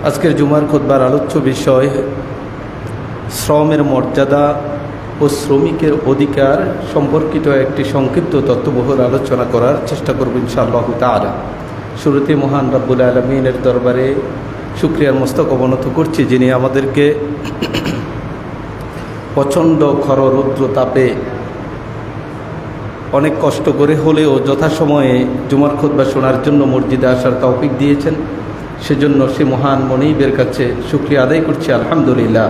আজকের জুমার খুতবার আলোচ্য বিষয় শ্রমের মর্যাদা ও শ্রমিকের অধিকার সম্পর্কিত একটি সংক্ষিপ্ত তত্ত্ববহুল আলোচনা করার চেষ্টা করব ইনশাআল্লাহ তাআলা। শুরুতে মহান রব্বুল আলামিনের দরবারে শুকরিয়ার মস্তক অবনত করছি, যিনি আমাদেরকে প্রচণ্ড খর রৌদ্র তাপে অনেক কষ্ট করে হলেও যথাসময়ে জুমার খুতবা শোনার জন্য মসজিদে আসার তৌফিক দিয়েছেন। সেজন্য সে মহান মনিবের কাছে শুকরিয়া আদায় করছি, আলহামদুলিল্লাহ।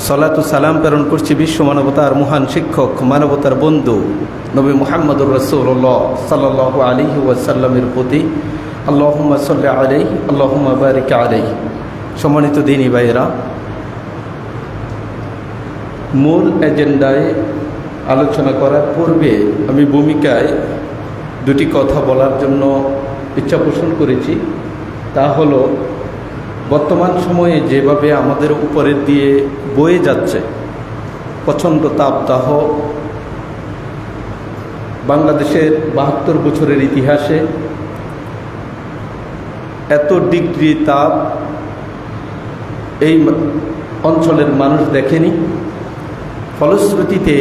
সালাতু সালাম প্রেরণ করছি বিশ্ব মানবতার মহান শিক্ষক, মানবতার বন্ধু নবী মুহাম্মদুর রাসূলুল্লাহ সাল্লাল্লাহু আলাইহি ওয়াসাল্লামের প্রতি। আল্লাহুম্মা সাল্লি আলাইহি আল্লাহুম্মা বারিক আলাইহি। সম্মানিত দিনী ভাইয়েরা, মূল এজেন্ডায় আলোচনা করার পূর্বে আমি ভূমিকায় দুটি কথা বলার জন্য ইচ্ছা পোষণ করেছি। তা হলো, বর্তমান সময়ে যেভাবে আমাদের উপরের দিয়ে বয়ে যাচ্ছে প্রচণ্ড তাপদাহ, বাংলাদেশের ৭২ বছরের ইতিহাসে এত ডিগ্রি তাপ এই অঞ্চলের মানুষ দেখেনি। ফলশ্রুতিতে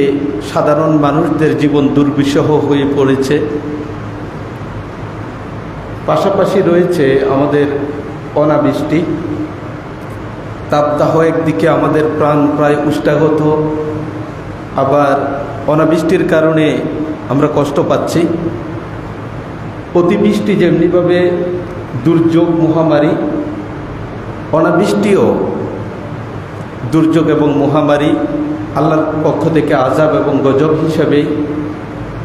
সাধারণ মানুষদের জীবন দুর্বিষহ হয়ে পড়েছে। পাশাপাশি রয়েছে আমাদের অনাবৃষ্টি, তাপদাহ একদিকে আমাদের প্রাণ প্রায় উষ্টাগত, আবার অনাবৃষ্টির কারণে আমরা কষ্ট পাচ্ছি। অতিবৃষ্টি যেমনিভাবে দুর্যোগ মহামারী, অনাবৃষ্টিও দুর্যোগ এবং মহামারী আল্লাহর পক্ষ থেকে আযাব এবং গজব হিসেবে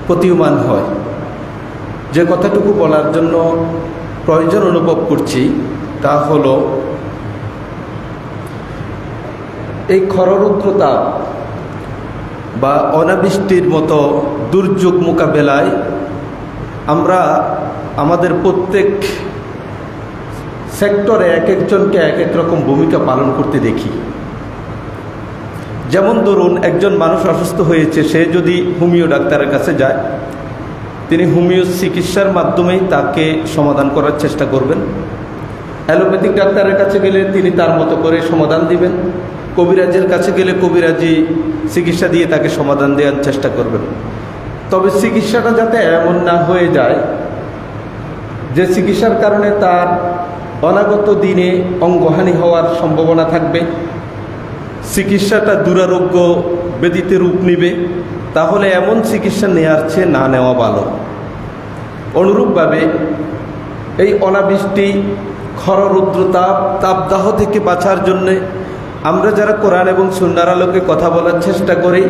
প্রতীয়মান হয়। যে কথাটুকু বলার জন্য প্রয়োজন অনুভব করছি তা হলো, এই খররৌদ্রতা বা অনাবৃষ্টির মতো দুর্যোগ মোকাবেলায় আমরা আমাদের প্রত্যেক সেক্টরে এক একজনকে এক এক রকম ভূমিকা পালন করতে দেখি। যেমন ধরুন, একজন মানুষ অসুস্থ হয়েছে, সে যদি হোমিও ডাক্তারের কাছে যায়, তিনি হোমিও চিকিৎসার মাধ্যমেই তাকে সমাধান করার চেষ্টা করবেন। অ্যালোপ্যাথিক ডাক্তারের কাছে গেলে তিনি তার মতো করে সমাধান দিবেন। কবিরাজের কাছে গেলে কবিরাজি চিকিৎসা দিয়ে তাকে সমাধান দেওয়ার চেষ্টা করবেন। তবে চিকিৎসাটা যাতে এমন না হয়ে যায় যে চিকিৎসার কারণে তার অনাগত দিনে অঙ্গহানি হওয়ার সম্ভাবনা থাকবে, চিকিৎসাটা দুরারোগ্য ব্যাধিতে রূপ নেবে, তাহলে এমন চিকিৎসা নেওয়ার চেয়ে না নেওয়া ভালো। অনুরূপভাবে এই অনাবৃষ্টি, খররৌদ্রতাপ, তাপদাহ থেকে বাঁচার জন্যে আমরা যারা কোরআন এবং সুন্নাহর আলোকে কথা বলার চেষ্টা করি,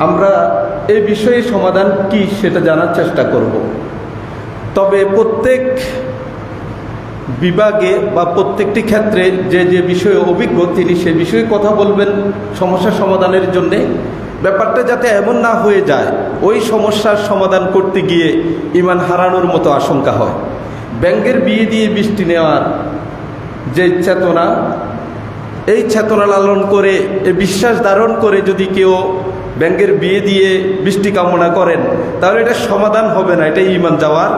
আমরা এই বিষয়ে সমাধান কি সেটা জানার চেষ্টা করব। তবে প্রত্যেক বিভাগে বা প্রত্যেকটি ক্ষেত্রে যে যে বিষয়ে অভিজ্ঞ তিনি সে বিষয়ে কথা বলবেন সমস্যা সমাধানের জন্যে। ব্যাপারটা যাতে এমন না হয়ে যায় ওই সমস্যার সমাধান করতে গিয়ে ঈমান হারানোর মতো আশঙ্কা হয়। ব্যাঙের বিয়ে দিয়ে বৃষ্টি নেওয়ার যে চেতনা, এই চেতনা লালন করে, এই বিশ্বাস ধারণ করে যদি কেউ ব্যাঙের বিয়ে দিয়ে বৃষ্টি কামনা করেন, তাহলে এটা সমাধান হবে না, এটা ঈমান যাওয়ার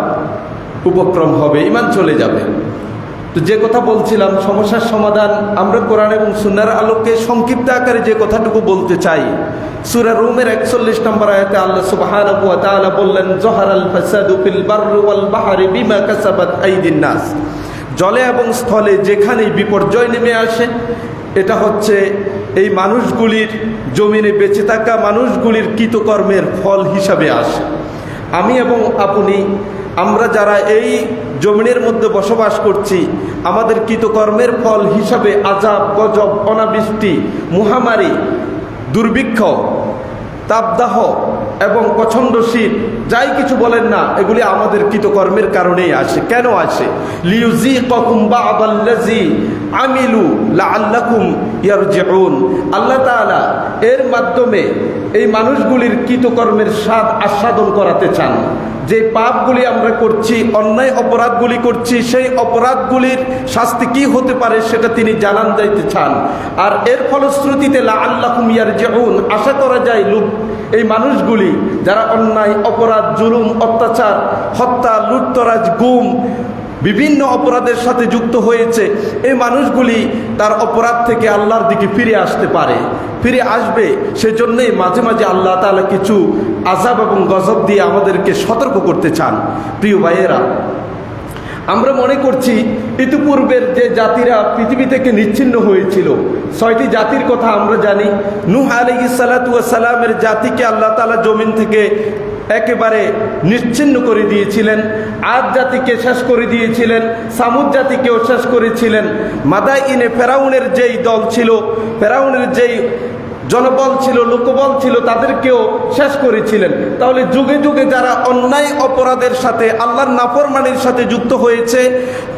উপক্রম হবে, ঈমান চলে যাবে। তো যে কথা বলছিলাম, সমস্যার সমাধান আমরা কোরআন এবং সুন্নাহর আলোকে সংক্ষিপ্ত আকারে যে কথাটুকু বলতে চাই, সূরা রুমের ৪১ নম্বর আয়াতে আল্লাহ সুবহানাহু ওয়া তাআলা বললেন, যহারাল ফাসাদু ফিল বাররি ওয়াল বাহরি বিমা কাসাবাত আইদিন নাস। জলে এবং স্থলে যেখানেই বিপর্যয় নেমে আসে, এটা হচ্ছে এই মানুষগুলির, জমিনে বেঁচে থাকা মানুষগুলির কৃতকর্মের ফল হিসাবে আসে। আমি এবং আপনি, আমরা যারা এই জমিনের মধ্যে বসবাস করছি, আমাদের কৃতকর্মের ফল হিসাবে আযাব, গজব, অনাবৃষ্টি, মহামারী, দুর্ভিক্ষ, তাপদাহ এবং প্রচণ্ড শীত, যাই কিছু বলেন না, এগুলি আমাদের কৃতকর্মের কারণেই আসে। কেন আসে? লিইউযীকাকুম বা'দাল্লাযী আমিলু লাআল্লাকুম ইয়ারজিউন। আল্লাহ তাআলা এর মাধ্যমে এই মানুষগুলির কৃতকর্মের স্বাদ আস্বাদন করাতে চান। যে পাপগুলি আমরা করছি, অন্যায় অপরাধগুলি করছি, সেই অপরাধগুলির শাস্তি কি হতে পারে সেটা তিনি জানান দিতে চান। আর এর ফলশ্রুতিতে লাআল্লাকুম ইয়ারজিউন, আশা করা যায় এই মানুষগুলি যারা অন্যায় অপরাধ, জুলুম, অত্যাচার, হত্যা, লুটতরাজ, গুম, বিভিন্ন অপরাধের সাথে যুক্ত হয়েছে, এই মানুষগুলি তার অপরাধ থেকে আল্লাহর দিকে ফিরে আসতে পারে, ফিরে আসবে। সেজন্যই মাঝে মাঝে আল্লাহ তাআলা কিছু আযাব এবং গজব দিয়ে আমাদেরকে সতর্ক করতে চান। প্রিয় ভাইয়েরা, আমরা মনে করছি ইতিপূর্বের যে জাতিরা পৃথিবী থেকে নিচ্ছিন্ন হয়েছিল, 6টি জাতির কথা আমরা জানি। নূহ আলাইহিস সালাতু ওয়াস সালামের জাতিকে আল্লাহ তাআলা জমিন থেকে একেবারে নিশ্চিহ্ন করে দিয়েছিলেন। আদ জাতিকে শেষ করে দিয়েছিলেন, সামুদ জাতিকেও শেষ করেছিলেন। মাদাইনে ফেরাউনের যেই দল ছিল, ফেরাউনের যেই জনবল ছিল, লোকবল ছিল, তাদেরকেও শেষ করেছিলেন। তাহলে যুগে যুগে যারা অন্যায় অপরাধের সাথে, আল্লাহর নাফরমানির সাথে যুক্ত হয়েছে,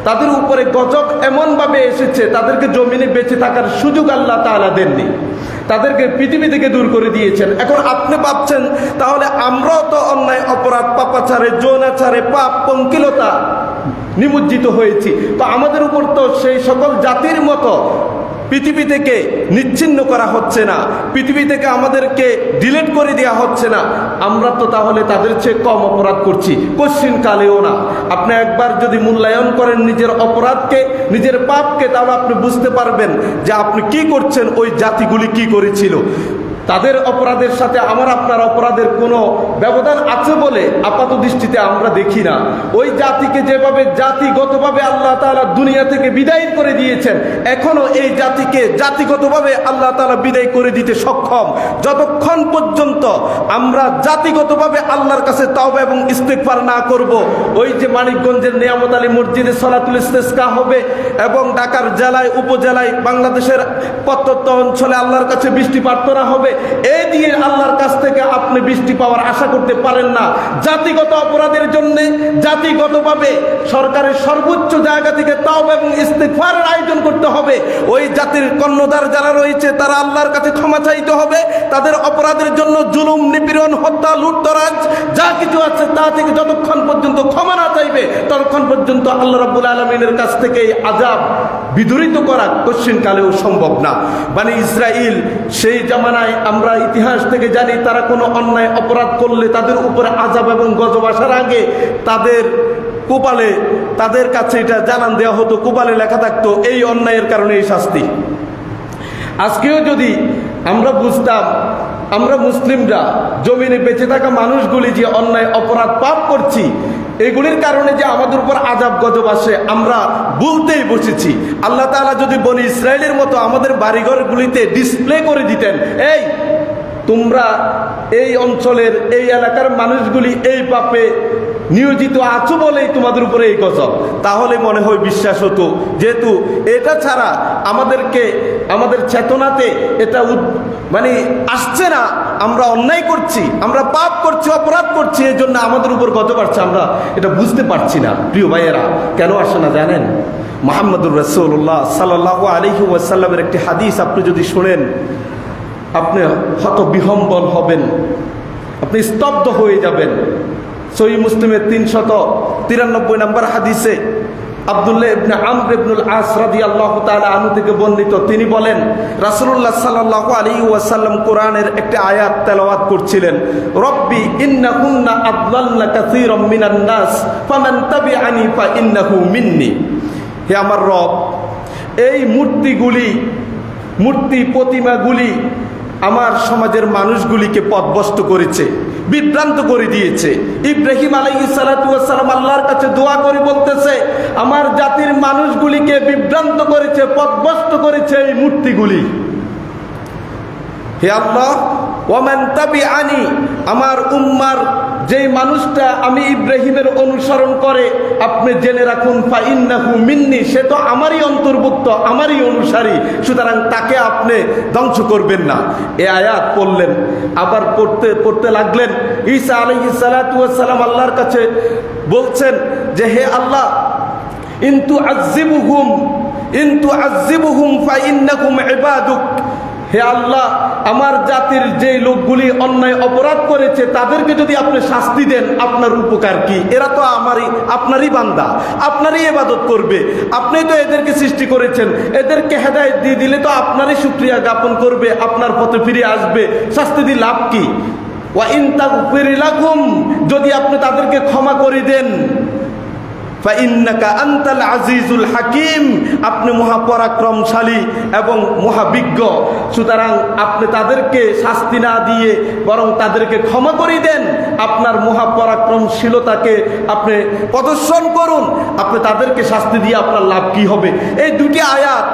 তাদের উপরে গজব এমনভাবে এসেছে, তাদেরকে জমিনে বেঁচে থাকার সুযোগ আল্লাহ তাআলা দেননি, তাদেরকে পৃথিবী থেকে দূর করে দিয়েছেন। এখন আপনি ভাবছেন তাহলে আমরাও তো অন্যায় অপরাধ, পাপাচারে, যৌনাচারে, পাপ পঙ্কিলতা নিমজ্জিত হয়েছি, তো আমাদের উপর তো সেই সকল জাতির মতো পৃথিবী থেকে নিচ্ছিন্ন করা হচ্ছে না, পৃথিবী থেকে আমাদেরকে ডিলিট করে দেওয়া হচ্ছে না, আমরা তো তাহলে তাদের চেয়ে কম অপরাধ করছি? কোশ্চিন কালেও না। আপনি একবার যদি মূল্যায়ন করেন নিজের অপরাধকে, নিজের পাপকে, তাহলে আপনি বুঝতে পারবেন যে আপনি কি করছেন, ওই জাতিগুলি কি করেছিল। তাদের অপরাধের সাথে আমার আপনার অপরাধের কোনো ব্যবধান আছে বলে আপাত দৃষ্টিতে আমরা দেখি না। ওই জাতিকে যেভাবে জাতিগতভাবে আল্লাহ তাআলা দুনিয়া থেকে বিদায় করে দিয়েছেন, এখনো এই জাতিকে জাতিগতভাবে আল্লাহ তাআলা বিদায় করে দিতে সক্ষম। যতক্ষণ পর্যন্ত আমরা জাতিগতভাবে আল্লাহর কাছে তাওবা এবং ইস্তিগফার না করব, ওই যে মানিকগঞ্জের নিয়ামত আলী মসজিদে সলাতুল ইস্তিসকা হবে এবং ঢাকার জেলায়, উপজেলায়, বাংলাদেশের প্রত্যন্ত অঞ্চলে আল্লাহর কাছে বৃষ্টি প্রার্থনা হবে, এই দিয়ে আল্লাহর কাছ থেকে আপনি বৃষ্টি পাওয়ার আশা করতে পারেন না। জাতিগত অপরাধের জন্য জাতিগতভাবে সরকারের সর্বোচ্চ জায়গা থেকে তাওবা এবং ইস্তিগফারের আয়োজন করতে হবে। ওই জাতির কর্ণধার যারা রয়েছে তারা আল্লাহর কাছে ক্ষমা চাইতে হবে। তাদের অপরাধের জন্য জুলুম, নিপীড়ন, হত্যা, লুটতরাজ যা কিছু আছে তা থেকে যতক্ষণ পর্যন্ত ক্ষমা না চাইবে, ততক্ষণ পর্যন্ত আল্লাহ রাব্বুল আলামিনের কাছ থেকে এই আযাব বিদূরিত করা কোশ্চিন কালেও সম্ভব না। বনি ইসরাইল সেই জামানায় আমরা ইতিহাস থেকে জানি, তারা কোনো অন্যায় অপরাধ করলে তাদের উপরে আযাব এবং গজব আসার আগে তাদের কপালে, তাদের কাছে এটা জানান দেওয়া হতো, কপালে লেখা থাকতো এই অন্যায়ের কারণে এই শাস্তি। আজকেও যদি আমরা বুঝতাম, আমরা মুসলিমরা জমিনে বেঁচে থাকা মানুষগুলি যে অন্যায় অপরাধ পাপ করছি, এগুলির কারণে যে আমাদের উপর আযাব গজব আসে, আমরা বলতেই বসেছি। আল্লাহ তাআলা যদি বনি ইসরায়েলের মতো আমাদের বাড়িঘরগুলিতে ডিসপ্লে করে দিতেন, এই তোমরা এই অঞ্চলের, এই এলাকার মানুষগুলি এই পাপে নিয়োজিত আছো বলেই তোমাদের উপরে এই গজব, তাহলে মনে হয় বিশ্বাস হতো। যেহেতু এটা ছাড়া আমাদেরকে, আমাদের চেতনাতে এটা মানে আসছে না, আমরা অন্যায় করছি, আমরা পাপ করছি, অপরাধ করছি, এই জন্য আমাদের উপর গজব আসছে, আমরা এটা বুঝতে পারছি না। প্রিয় ভাইয়েরা, কেন আসে না জানেন? মুহাম্মদুর রাসূলুল্লাহ সাল্লাল্লাহু আলাইহি ওয়াসাল্লামের একটি হাদিস আপনি যদি শোনেন, আপনি হতবিহ্বল হবেন, আপনি স্তব্ধ হয়ে যাবেন। সহিহ মুসলিমের 393 নম্বর হাদিসে আব্দুল্লাহ ইবনে আমর ইবনুল আস রাদিয়াল্লাহু তাআলা আনহু থেকে বর্ণিত, তিনি বলেন রাসূলুল্লাহ সাল্লাল্লাহু আলাইহি ওয়াসাল্লাম কোরআনের একটি আয়াত তেলাওয়াত করছিলেন, রব্বি ইন্নাকুন্না আদলালনা কাসীরাম মিনান নাস ফামান তাবিআনি ফা ইন্নাহু মিন্নি। হে আমার রব, এই মূর্তিগুলি, মূর্তি প্রতিমাগুলি আমার সমাজের মানুষগুলিকে পথভ্রষ্ট করেছে, বিভ্রান্ত করে দিয়েছে। ইব্রাহিম আলাইহিস সালাতু ওয়াস সালাম আল্লাহর কাছে দোয়া করে বলতেছে, আমার জাতির মানুষগুলিকে বিভ্রান্ত করেছে, পথভ্রষ্ট করেছে এই মূর্তিগুলি। হে আল্লাহ, ওয়ামান তাবিআনি, আমার উম্মার যেই মানুষটা আমি ইব্রাহিমের অনুসরণ করে, আপনি জেনে রাখুন ফা ইন্নাহু মিন্নি, সে তো আমারই অন্তর্ভুক্ত, আমারই অনুসারী, সুতরাং তাকে আপনি ধ্বংস করবেন না। এই আয়াত পড়লেন, আবার পড়তে লাগলেন। ঈসা আলাইহিস সালাতু ওয়াস সালাম আল্লাহর কাছে বলছেন যে হে আল্লাহ, ইনতু আযিবুহুম ফা ইন্নাকুম ইবাদুক, হে আল্লাহ, আমার জাতির যে লোকগুলি অন্যায় অপরাধ করেছে তাদেরকে যদি আপনি শাস্তি দেন, আপনার উপকার কি? এরা তো আপনারই বান্দা, আপনারই ইবাদত করবে, আপনি তো এদেরকে সৃষ্টি করেছেন, এদেরকে হেদায়েত দিয়ে দিলে তো আপনারই শুকরিয়া জ্ঞাপন করবে, আপনার পথে ফিরে আসবে, শাস্তি দিয়ে লাভ কি? ওয়া ইন তাগফির লাকুম, যদি আপনি তাদেরকে ক্ষমা করে দেন, ফাইন্নাকা আনতাল আজিজুল হাকিম, আপনি মহাপরাক্রমশালী এবং মহাবিজ্ঞ, সুতরাং আপনি তাদেরকে শাস্তি না দিয়ে বরং তাদেরকে ক্ষমা করে দেন, আপনার মহাপরাক্রমশীলতাকে আপনি প্রদর্শন করুন, আপনি তাদেরকে শাস্তি দিয়ে আপনার লাভ কি হবে? এই দুটি আয়াত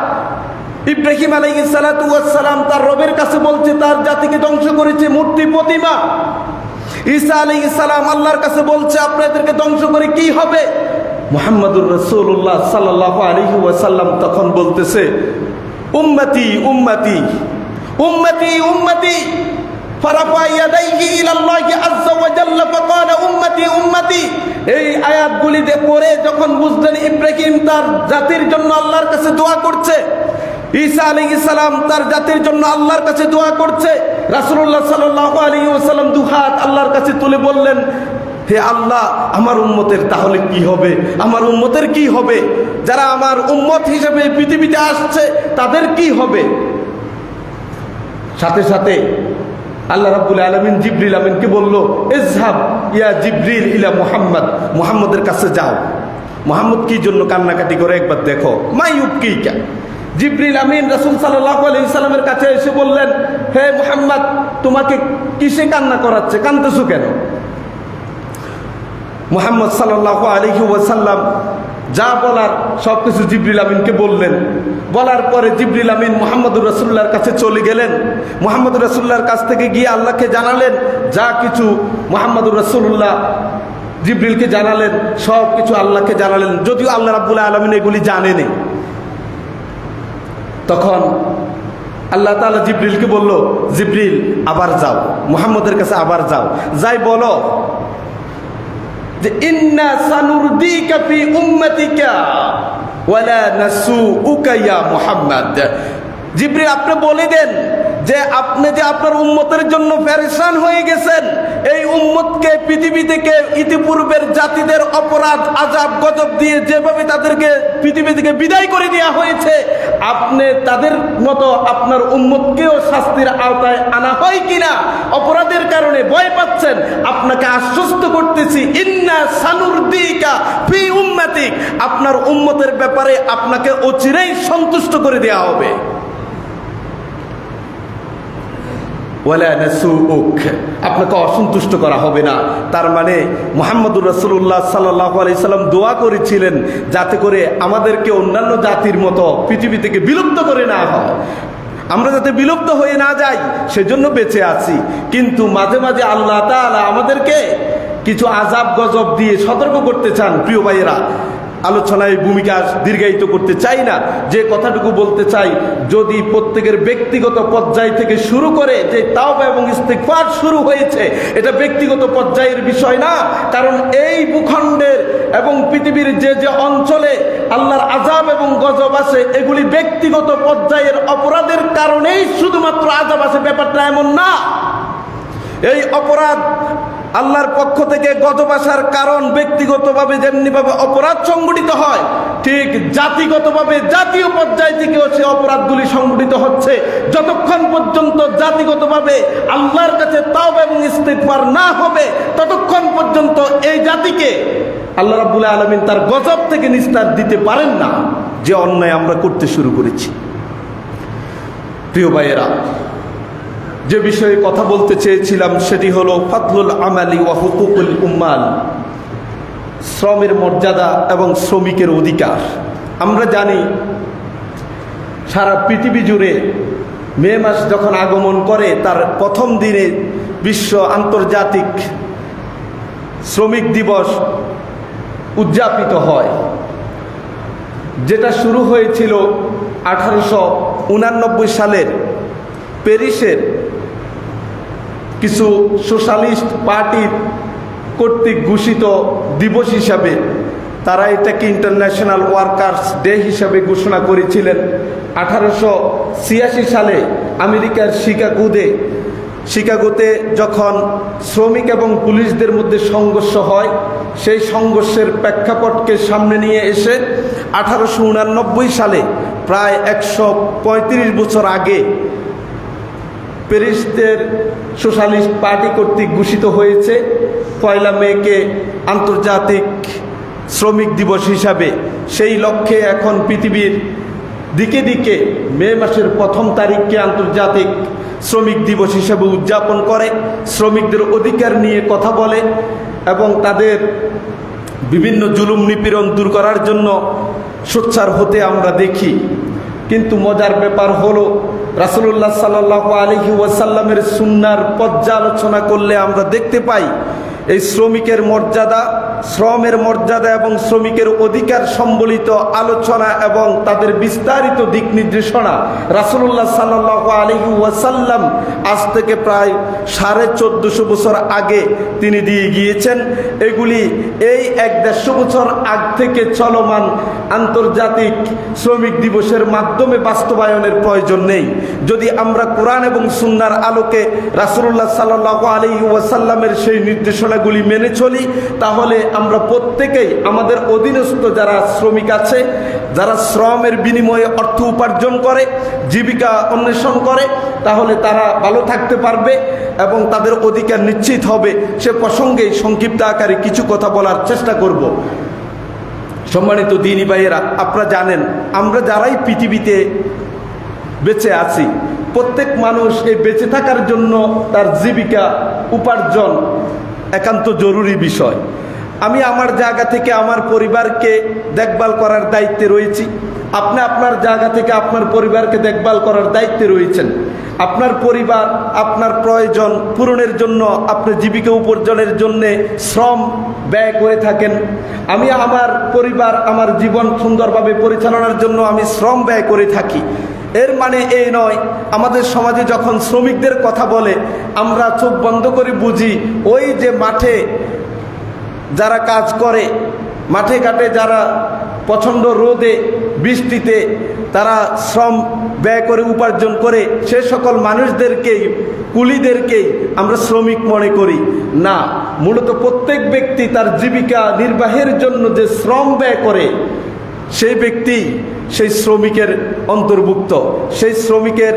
ইব্রাহিম আলাইহিস সালাতু ওয়াস সালাম তার রবের কাছে বলছে তার জাতিকে ধ্বংস করেছে মূর্তি প্রতিমা। ঈসা আলাইহিস সালাম আল্লাহর কাছে বলছে আপনাদেরকে ধ্বংস করে কি হবে? মুহাম্মদুর রাসূলুল্লাহ সাল্লাল্লাহু আলাইহি ওয়াসাল্লাম তখন বলতেছে উম্মতি উম্মতি উম্মতি উম্মতি, ফারাফা ইয়াদাইহি ইলাল্লাহি আযজা ওয়া জাল্লা ফাকালা উম্মতি উম্মতি। এই আয়াতগুলি পড়ে যখন বুঝলেন ইব্রাহিম তার জাতির জন্য আল্লাহর কাছে দোয়া করছে, ঈসা আলাইহিস সালাম তার জাতির জন্য আল্লাহর কাছে দোয়া করছে, রাসূলুল্লাহ সাল্লাল্লাহু আলাইহি ওয়াসাল্লাম দুহাত আল্লাহর কাছে তুলে বললেন, হে আল্লাহ, আমার উম্মতের তাহলে কি হবে? আমার উম্মতের কি হবে? যারা আমার উম্মত হিসেবে পৃথিবীতে আসছে তাদের কি হবে? সাথে সাথে আল্লাহ রাব্বুল আলামিন জিবরিল আমিনকে বলল, ইযহাব ইয়া জিবরিল ইলা মুহাম্মদ, মুহাম্মদের কাছে যাও। মুহাম্মদ কি জন্য কান্নাকাটি করে একবার দেখো। মাইয়ুবকিকা, জিবরিল আমিন রাসূল সাল্লাল্লাহু আলাইহি সাল্লামের কাছে এসে বললেন, হে মুহাম্মদ, তোমাকে কিসে কান্না করাচ্ছে? কাঁদতেছো কেন? মুহাম্মদ সাল্লাল্লাহু আলাইহি ওয়াসাল্লাম যা বলার সবকিছু জিবরিল আমিনকে বললেন। বলার পরে জিবরিল আমিন মুহাম্মদুর রাসূলুল্লাহর কাছে চলে গেলেন। মুহাম্মদুর রাসূলুল্লাহর কাছ থেকে গিয়ে আল্লাহকে জানালেন যা কিছু, মুহাম্মদুর রাসূলুল্লাহ জিবরিলকে জানালেন, সব কিছু আল্লাহকে জানালেন, যদিও আল্লাহ রাব্বুল আলামিন এগুলি জানেনি। তখন আল্লাহ তাআলা জিবরিলকে বলল, জিবরিল আবার যাও, মুহাম্মদের কাছে আবার যাও, যাই বলো যে ইন্না সানুরদিকা ফি উম্মাতিকা ওয়ালা নাসুউকা ইয়া মুহাম্মদ। জিবরিল আপনি বলে দেন যে আপনি যে আপনার উম্মতের জন্য পেরেশান হয়ে গেছেন, এই উম্মতকে পৃথিবী থেকে ইতিপূর্বের জাতিদের অপরাধ আযাব গজব দিয়ে যেভাবে তাদেরকে পৃথিবী থেকে বিদায় করে দেওয়া হয়েছে, আপনি তাদের মতো আপনার উম্মতকেও শাস্তির আওতায় আনা হয় কিনা অপরাধের কারণে ভয় পাচ্ছেন, আপনাকে আশ্বস্ত করতেছি ইন্না সানুরদিকা ফি উম্মাতিক, আপনার উম্মতের ব্যাপারে আপনাকে অচিরেই সন্তুষ্ট করে দেওয়া হবে। ওয়ালা নাসুউক, আপনাকে অসন্তুষ্ট করা হবে না। তার মানে মুহাম্মদুর রাসূলুল্লাহ সাল্লাল্লাহু আলাইহি সাল্লাম দোয়া করেছিলেন যাতে করে আমাদেরকে অন্যান্য জাতির মতো পৃথিবী থেকে বিলুপ্ত করে না হয়, আমরা যাতে বিলুপ্ত হয়ে না যাই সেজন্য বেঁচে আছি। কিন্তু মাঝে মাঝে আল্লাহ তাআলা আমাদেরকে কিছু আযাব গজব দিয়ে সতর্ক করতে চান। প্রিয় ভাইয়েরা, আলোচনায় ভূমিকা দীর্ঘায়িত করতে চাই না, যে কথাটুকু বলতে চাই, যদি প্রত্যেকের ব্যক্তিগত পর্যায় থেকে শুরু করে যে তাওবা এবং ইস্তিগফার শুরু হয়েছে, এটা ব্যক্তিগত পর্যায়ের বিষয় না। কারণ এই ভূখণ্ডের এবং পৃথিবীর যে যে অঞ্চলে আল্লাহর আযাব এবং গজব আছে, এগুলি ব্যক্তিগত পর্যায়ের অপরাধের কারণেই শুধুমাত্র আযাব আছে, ব্যাপারটা এমন না। এই অপরাধ আল্লাহর পক্ষ থেকে গজব আসার কারণ ব্যক্তিগতভাবে যেমনিভাবে অপরাধ সংগঠিত হয়, ঠিক জাতিগতভাবে জাতীয় পর্যায় থেকেও সে অপরাধগুলি সংগঠিত হচ্ছে। যতক্ষণ পর্যন্ত জাতিগতভাবে আল্লাহর কাছে তাওবা এবং ইস্তিগফার না হবে, ততক্ষণ পর্যন্ত এই জাতিকে আল্লাহ রাব্বুল আলামিন তার গজব থেকে নিস্তার দিতে পারেন না, যে অন্যায় আমরা করতে শুরু করেছি। প্রিয় ভাইয়েরা, যে বিষয়ে কথা বলতে চেয়েছিলাম সেটি হলো ফাদলুল আমালি ওয়া হুকুকুল উম্মাল, শ্রমের মর্যাদা এবং শ্রমিকের অধিকার। আমরা জানি সারা পৃথিবী জুড়ে মে মাস যখন আগমন করে তার প্রথম দিনে বিশ্ব আন্তর্জাতিক শ্রমিক দিবস উদযাপিত হয়, যেটা শুরু হয়েছিল 1889 সালের প্যারিসের কিছু সোশ্যালিস্ট পার্টির কর্তৃক ঘোষিত দিবস হিসাবে। তারা এটাকে ইন্টারন্যাশনাল ওয়ার্কার্স ডে হিসাবে ঘোষণা করেছিলেন। 1886 সালে আমেরিকার শিকাগোতে যখন শ্রমিক এবং পুলিশদের মধ্যে সংঘর্ষ হয়, সেই সংঘর্ষের প্রেক্ষাপটকে সামনে নিয়ে এসে 1889 সালে প্রায় 135 বছর আগে প্যারিসের সোশ্যালিস্ট পার্টি কর্তৃক ঘোষিত হয়েছে 1 মেকে আন্তর্জাতিক শ্রমিক দিবস হিসাবে, সেই লক্ষ্যে এখন পৃথিবীর দিকে দিকে মে মাসের 1 তারিখকে আন্তর্জাতিক শ্রমিক দিবস হিসাবে উদযাপন করে, শ্রমিকদের অধিকার নিয়ে কথা বলে এবং তাদের বিভিন্ন জুলুম নিপীড়ন দূর করার জন্য সোচ্চার হতে আমরা দেখি। কিন্তু মজার ব্যাপার হলো, রাসূলুল্লাহ সাল্লাল্লাহু আলাইহি ওয়াসাল্লামের সুন্নাহর পর্যালোচনা করলে আমরা দেখতে পাই এই শ্রমিকের মর্যাদা, শ্রমের মর্যাদা এবং শ্রমিকের অধিকার সম্বলিত আলোচনা এবং তাদের বিস্তারিত দিক নির্দেশনা রাসূলুল্লাহ সাল্লাল্লাহু আলাইহি ওয়াসাল্লাম আজ থেকে প্রায় 1450 বছর আগে তিনি দিয়ে গিয়েছেন। এগুলি এই 150 বছর আগ থেকে চলমান আন্তর্জাতিক শ্রমিক দিবসের মাধ্যমে বাস্তবায়নের প্রয়োজন নেই। যদি আমরা কোরআন এবং সুন্নাহর আলোকে রাসূলুল্লাহ সাল্লাল্লাহু আলাইহি ওয়াসাল্লামের সেই নির্দেশনাগুলি মেনে চলি, তাহলে আমরা প্রত্যেকেই আমাদের অধীনস্থ যারা শ্রমিক আছে, যারা শ্রমের বিনিময়ে অর্থ উপার্জন করে, জীবিকা অন্বেষণ করে, তাহলে তারা ভালো থাকতে পারবে এবং তাদের অধিকার নিশ্চিত হবে। সে প্রসঙ্গে সংক্ষিপ্ত আকারে কিছু কথা বলার চেষ্টা করব। সম্মানিত দিনী ভাইয়েরা, আপনারা জানেন আমরা যারাই পৃথিবীতে বেঁচে আছি, প্রত্যেক মানুষ এই বেঁচে থাকার জন্য তার জীবিকা উপার্জন একান্ত জরুরি বিষয়। আমি আমার জায়গা থেকে আমার পরিবারকে দেখভাল করার দায়িত্বে রয়েছি, আপনি আপনার জায়গা থেকে আপনার পরিবারকে দেখভাল করার দায়িত্বে রয়েছেন। আপনার পরিবার আপনার প্রয়োজন পূরণের জন্য, আপনি জীবিকা উপার্জনের জন্য শ্রম ব্যয় করে থাকেন। আমি আমার পরিবার, আমার জীবন সুন্দরভাবে পরিচালনার জন্য আমি শ্রম ব্যয় করে থাকি। এর মানে এই নয় আমাদের সমাজে যখন শ্রমিকদের কথা বলে আমরা চোখ বন্ধ করে বুঝি ওই যে মাঠে যারা কাজ করে, মাঠে ঘাটে যারা প্রচণ্ড রোদে বৃষ্টিতে তারা শ্রম ব্যয় করে উপার্জন করে, সে সকল মানুষদেরকেই, কুলিদেরকেই আমরা শ্রমিক মনে করি না। মূলত প্রত্যেক ব্যক্তি তার জীবিকা নির্বাহের জন্য যে শ্রম ব্যয় করে সেই ব্যক্তি সেই শ্রমিকের অন্তর্ভুক্ত, সেই শ্রমিকের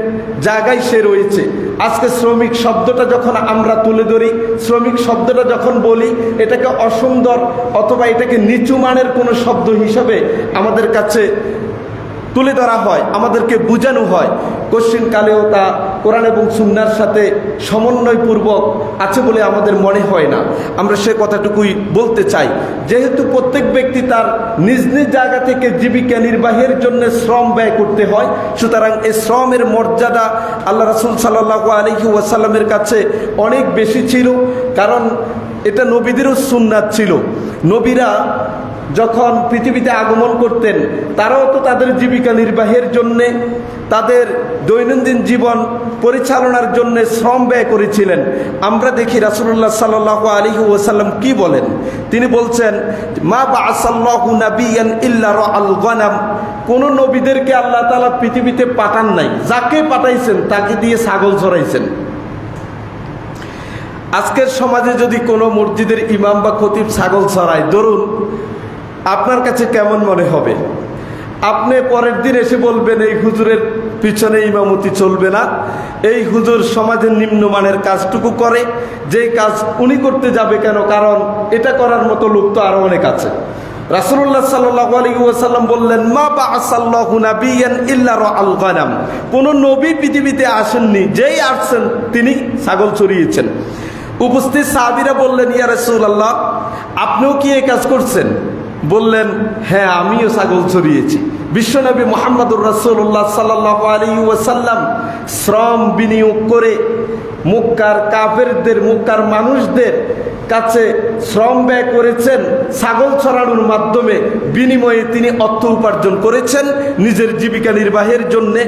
জায়গায় সে রয়েছে। আজকে শ্রমিক শব্দটা যখন আমরা তুলে ধরি, শ্রমিক শব্দটা যখন বলি, এটাকে অসুন্দর অথবা এটাকে নিচু মানের কোনো শব্দ হিসাবে আমাদের কাছে তুলে ধরা হয়, আমাদেরকে বোঝানো হয়। কোশ্চিনকালেও তা কোরআন এবং সুন্নাহর সাথে সমন্বয়পূর্বক আছে বলে আমাদের মনে হয় না। আমরা সে কথাটুকুই বলতে চাই। যেহেতু প্রত্যেক ব্যক্তি তার নিজ নিজ জায়গা থেকে জীবিকা নির্বাহের জন্য শ্রম ব্যয় করতে হয়, সুতরাং এই শ্রমের মর্যাদা আল্লাহ রাসূল সাল্লাল্লাহু আলাইহি ওয়াসাল্লামের কাছে অনেক বেশি ছিল, কারণ এটা নবীদেরও সুন্নাত ছিল। নবীরা যখন পৃথিবীতে আগমন করতেন তারাও তো তাদের জীবিকা নির্বাহের জন্যে, তাদের দৈনন্দিন জীবন পরিচালনার জন্য শ্রম ব্যয় করেছিলেন। আমরা দেখি রাসূলুল্লাহ সাল্লাল্লাহু আলাইহি ওয়াসাল্লাম কি বলেন। তিনি বলছেন, মা বাআসাল্লাহু নাবিয়ান ইল্লা রাআল গনাম, কোন নবীদেরকে আল্লাহ তাআলা পৃথিবীতে পাঠান নাই, যাকে পাঠাইছেন তাকে দিয়ে ছাগল চড়াইছেন। আজকের সমাজে যদি কোনো মসজিদের ইমাম বা খতিব ছাগল চড়ায়, ধরুন আপনার কাছে কেমন মনে হবে? আপনি পরের দিন এসে বলবেন এই হুজুরের পিছনে ইমামতি চলবে না, এই হুজুর সমাজের নিম্নমানের কাজটুকু করে, যেই কাজ উনি করতে যাবে কেন, কারণ এটা করার মতো লোক তো আরো অনেক আছে। রাসূলুল্লাহ সাল্লাল্লাহু আলাইহি ওয়াসাল্লাম বললেন, মা বাআসাল্লাহু নাবিয়ান ইল্লা রাআল গনাম, কোন নবী পৃথিবীতে আসেননি, যেই আসছেন তিনি ছাগল চড়িয়েছেন। উপস্থিত সাহাবীরা বললেন, ইয়া রাসূলুল্লাহ, আপনিও কি এই কাজ করছেন? বললেন, হ্যাঁ, আমিও ছাগল চড়িয়েছি। বিশ্বনবী মুহাম্মদুর রাসূলুল্লাহ সাল্লাল্লাহু আলাইহি ওয়াসাল্লাম শ্রম বিনিয়োগ করে মক্কার কাফেরদের, মক্কার মানুষদের কাছে শ্রম ব্যয় করেছেন, ছাগল চড়ানোর মাধ্যমে বিনিময়ে তিনি অর্থ উপার্জন করেছেন নিজের জীবিকা নির্বাহের জন্যে।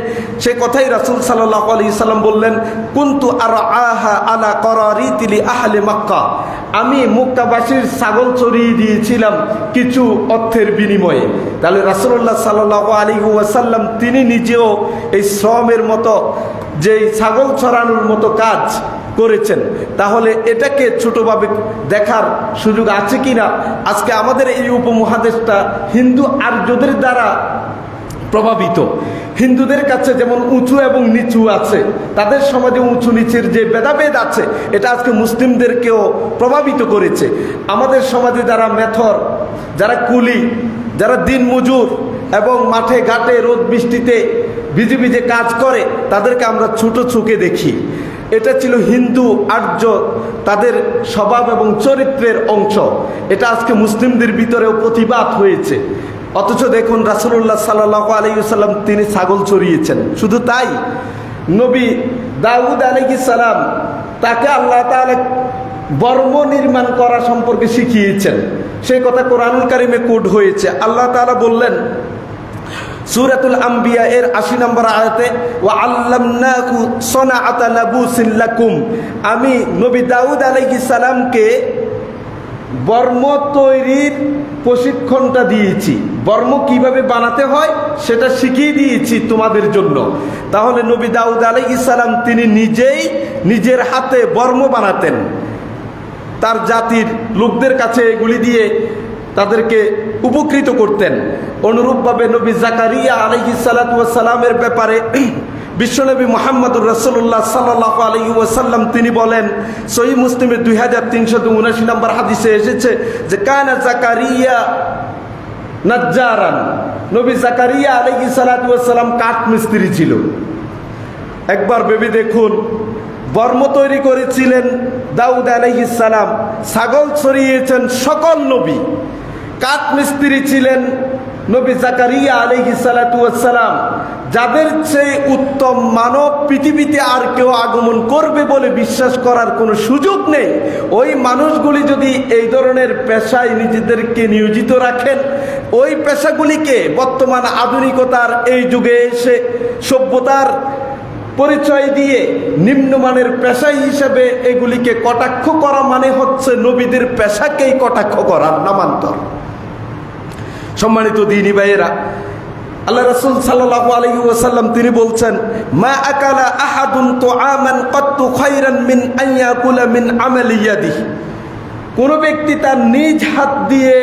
সে কথাই রাসূল সাল্লাল্লাহু আলাইহি সাল্লাম বললেন, কুনতু আরআহা আলা করারিতি লি আহলি মক্কা, আমি মক্কাবাসীর ছাগল চড়িয়ে দিয়েছিলাম কিছু অর্থের বিনিময়ে। তাহলে রাসূলুল্লাহ সাল্লাল্লাহু আলাইহি ওয়াসাল্লাম তিনি নিজেও এই শ্রমের মতো, যে ছাগল চড়ানোর মতো কাজ করেছেন। তাহলে এটাকে ছোটভাবে দেখার সুযোগ আছে কিনা? আজকে আমাদের এই উপমহাদেশটা হিন্দু আর্যদের দ্বারা প্রভাবিত। হিন্দুদের কাছে যেমন উঁচু এবং নিচু আছে, তাদের সমাজে উঁচু নিচের যে ভেদাভেদ আছে, এটা আজকে মুসলিমদেরকেও প্রভাবিত করেছে। আমাদের সমাজে যারা মেথর যারা কুলি, যারা দিন মজুর এবং মাঠে ঘাটে রোদ বৃষ্টিতে ভিজে ভিজে কাজ করে, তাদেরকে আমরা ছোট চোখে দেখি। এটা ছিল হিন্দু আর্য তাদের স্বভাব এবং চরিত্রের অংশ। এটা আজকে মুসলিমদের ভিতরেও প্রতিবাদ হয়েছে। অথচ দেখুন রাসূলুল্লাহ সাল্লাল্লাহু আলাইহি ওয়াসাল্লাম তিনি ছাগল চড়িয়েছেন। শুধু তাই, নবী দাউদ আলাইহিস সালাম তাকে আল্লাহ তাআলা বর্ম নির্মাণ করা সম্পর্কে শিখিয়েছেন। সেই কথা কোরআনুল কারিমে কোট হয়েছে। আল্লাহ তাআলা বললেন সূরাতুল আম্বিয়া এর ৮০ নম্বর আয়াতে, ওয়া আল্লামনাহু সনাআতা লাবুসিন লাকুম, আমি নবী দাউদ আলাইহিস সালামকে বর্ম তৈরির প্রশিক্ষণটা দিয়েছি। বর্ম কিভাবে বানাতে হয় সেটা শিখিয়ে দিয়েছি তোমাদের জন্য। তাহলে নবী দাউদ আলাইহিস সালাম তিনি নিজেই নিজের হাতে বর্ম বানাতেন, তার জাতির লোকদের কাছে এগুলি দিয়ে তাদেরকে উপকৃত করতেন। অনুরূপভাবে নবী জাকারিয়া আলাইহিস সালাতু ওয়াস সালামের ব্যাপারে বিশ্বনবী মুহাম্মদুর রাসূলুল্লাহ সাল্লাল্লাহু আলাইহি ওয়াসাল্লাম তিনি বলেন, সহিহ মুসলিমের 2379 নম্বর হাদিসে এসেছে যে কানা জাকারিয়া নাজ্জারান, নবী জাকারিয়া আলাইহিস সালাতু ওয়াস সালাম কাঠ মিস্ত্রি ছিল। একবার ভেবে দেখুন, বর্ম তৈরি করেছিলেন দাউদ আলাইহিস সালাম, ছাগল ছড়িয়েছেন সকল নবী, কাঠ মিস্ত্রি ছিলেন নবী জাকারিয়া আলাইহিস সালাতু ওয়াস সালাম। যাদের চেয়ে উত্তম মানব পৃথিবীতে আর কেউ আগমন করবে বলে বিশ্বাস করার কোনো সুযোগ নেই। ওই মানুষগুলি যদি এই ধরনের পেশায় নিজেদেরকে নিয়োজিত রাখেন, ওই পেশাগুলিকে বর্তমান আধুনিকতার এই যুগে এসে সভ্যতার পরিচয় দিয়ে নিম্নমানের পেশা হিসেবে এগুলিকে কটাক্ষ করা মানে হচ্ছে নবীদের পেশাকেই কটাক্ষ করার নামান্তর। সম্মানিত দ্বীনি ভাইয়েরা, আল্লাহ রাসূল সাল্লাল্লাহু আলাইহি ওয়াসাল্লাম তিনি বলছেন, মা আকালা আহাদুন তুআমান কাত্তু খায়রান মিন আন ইয়াকুলা মিন আমালি ইয়াদিহি, কোন ব্যক্তি তার নিজ হাত দিয়ে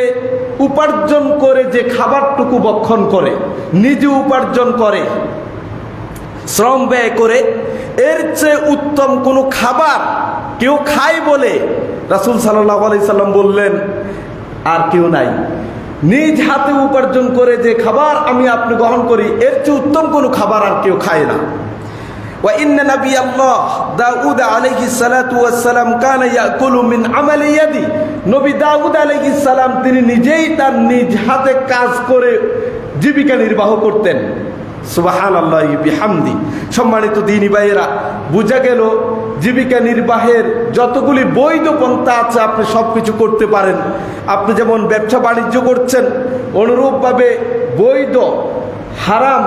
উপার্জন করে যে খাবারটুকু ভক্ষণ করে, নিজে উপার্জন করে, শ্রম ব্যয় করে, এর চেয়ে উত্তম কোনো খাবার কেউ খায় বলে রাসূল সাল্লাল্লাহু আলাইহি সাল্লাম বললেন আর কেউ নাই। নিজ হাতে উপার্জন করে যে খাবার আমি আপনি গ্রহণ করি, এর চেয়ে উত্তম কোনো খাবার আর কেউ খায় না। ওয়া ইন্না নাবিয়াল্লাহ দাউদ আলাইহিস সালাতু ওয়াস সালাম কানা ইয়াকুলু মিন আমালি ইয়াদি, নবী দাউদ আলাইহিস সালাম তিনি নিজেই তার নিজ হাতে কাজ করে জীবিকা নির্বাহ করতেন। সুবহানাল্লাহি বিহামদি। সম্মানিত দ্বীনি ভাইয়েরা, বোঝা গেল জীবিকা নির্বাহের যতগুলি বৈধ পন্থা আছে আপনি সব কিছু করতে পারেন। আপনি যেমন ব্যবসা বাণিজ্য করছেন, অনুরূপভাবে বৈধ হারাম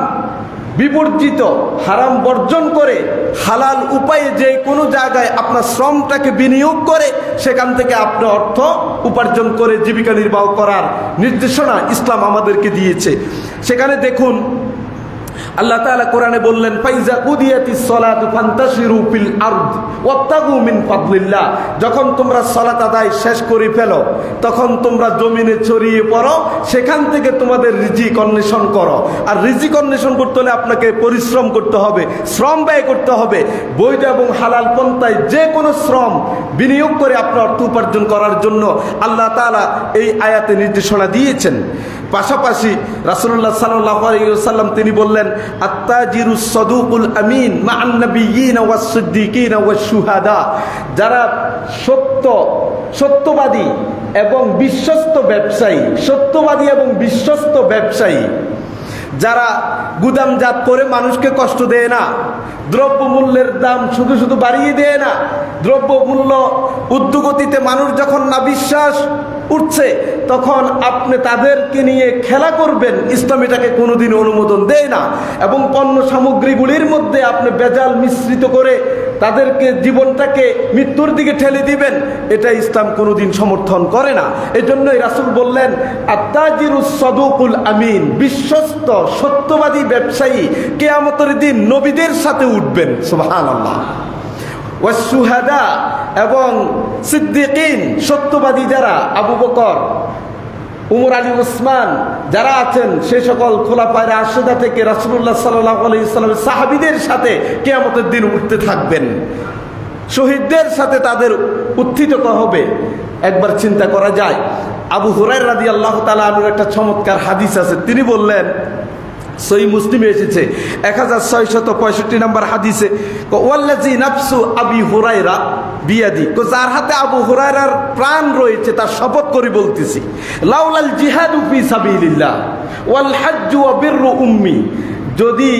বিবর্জিত, হারাম বর্জন করে হালাল উপায়ে যে কোনো জায়গায় আপনার শ্রমটাকে বিনিয়োগ করে সেখান থেকে আপনি অর্থ উপার্জন করে জীবিকা নির্বাহ করার নির্দেশনা ইসলাম আমাদেরকে দিয়েছে। সেখানে দেখুন আল্লাহ তাআলা কোরআনে বললেন, ফাইজা কুদিয়াতিস সালাতু ফান্তাশিরু ফিল আরদ ওয়াবতাগু মিন ফাদলিল্লাহ, যখন তোমরা সালাত আদায় শেষ করে ফেলো তখন তোমরা জমিনে ছড়িয়ে পড়ো, সেখান থেকে তোমাদের রিজিক অন্বেষণ করো। আর রিজিক অন্বেষণ করতে হলে আপনাকে পরিশ্রম করতে হবে, শ্রম ব্যয় করতে হবে। বৈধ এবং হালাল পন্থায় যে কোনো শ্রম বিনিয়োগ করে আপনার অর্থ উপার্জন করার জন্য আল্লাহ তাআলা এই আয়াতে নির্দেশনা দিয়েছেন। পাশাপাশি রাসূলুল্লাহ সাল্লাল্লাহু আলাইহি ওয়াসাল্লাম তিনি বললেন, আত-তাজিরুস সাদুকুল আমিন মা'আন নাবিয়্যিনা ওয়াস সিদ্দিকিনা ওয়াশ শুহাদা, যারা সত্যবাদী এবং বিশ্বস্ত ব্যবসায়ী, সত্যবাদী এবং বিশ্বস্ত ব্যবসায়ী, যারা গুদামজাত করে মানুষকে কষ্ট দেয় না, দ্রব্যমূল্যের দাম শুধু শুধু বাড়িয়ে দেয় না, দ্রব্যমূল্য ঊর্ধ্বগতিতে মানুষ যখন না বিশ্বাস উঠছে তখন আপনি তাদেরকে নিয়ে খেলা করবেন, ইসলাম এটাকে কোনোদিন অনুমোদন দেয় না। এবং পণ্য সামগ্রীগুলির মধ্যে আপনি ভেজাল মিশ্রিত করে তাদেরকে জীবনটাকে মৃত্যুর দিকে ঠেলে দিবেন, এটা ইসলাম কোনোদিন সমর্থন করে না। এজন্যই রাসূল বললেন, আত-তাজিরুস সাদুকুল আমিন, বিশ্বস্ত সত্যবাদী ব্যবসায়ী কিয়ামতের দিন নবীদের সাথে উঠবেন। সুবহানাল্লাহ। ওয়াস শুহাদা, এবং সিদ্দিকিন, সত্যবাদী যারা, আবু বকর, উমর, আলী, উসমান যারা আছেন, সেই সকল খোলাফায়ে রাশিদা থেকে রাসূলুল্লাহ সাল্লাল্লাহু আলাইহি ওয়াসাল্লামের সাহাবীদের সাথে কিয়ামতের দিন উঠতে থাকবেন। শহীদদের সাথে তাদের উত্থিত হবে। একবার চিন্তা করা যায়, আবু হুরায়রা রাদিয়াল্লাহু তাআলা আনহুর একটা চমৎকার হাদিস আছে। তিনি বললেন, সহিহ মুসলিমে এসেছে 1665 নম্বর হাদিসে, ওয়াল্লাযী নাফসু আবি হুরায়রা বিয়াদি, যার হাতে আবু হুরায়রার প্রাণ রয়েছে তার শপথ করে বলতেছি, লাউলাল জিহাদু ফি সাবিলিল্লাহ ওয়াল হাজ্জু ওয়া বিররু উম্মি, যদি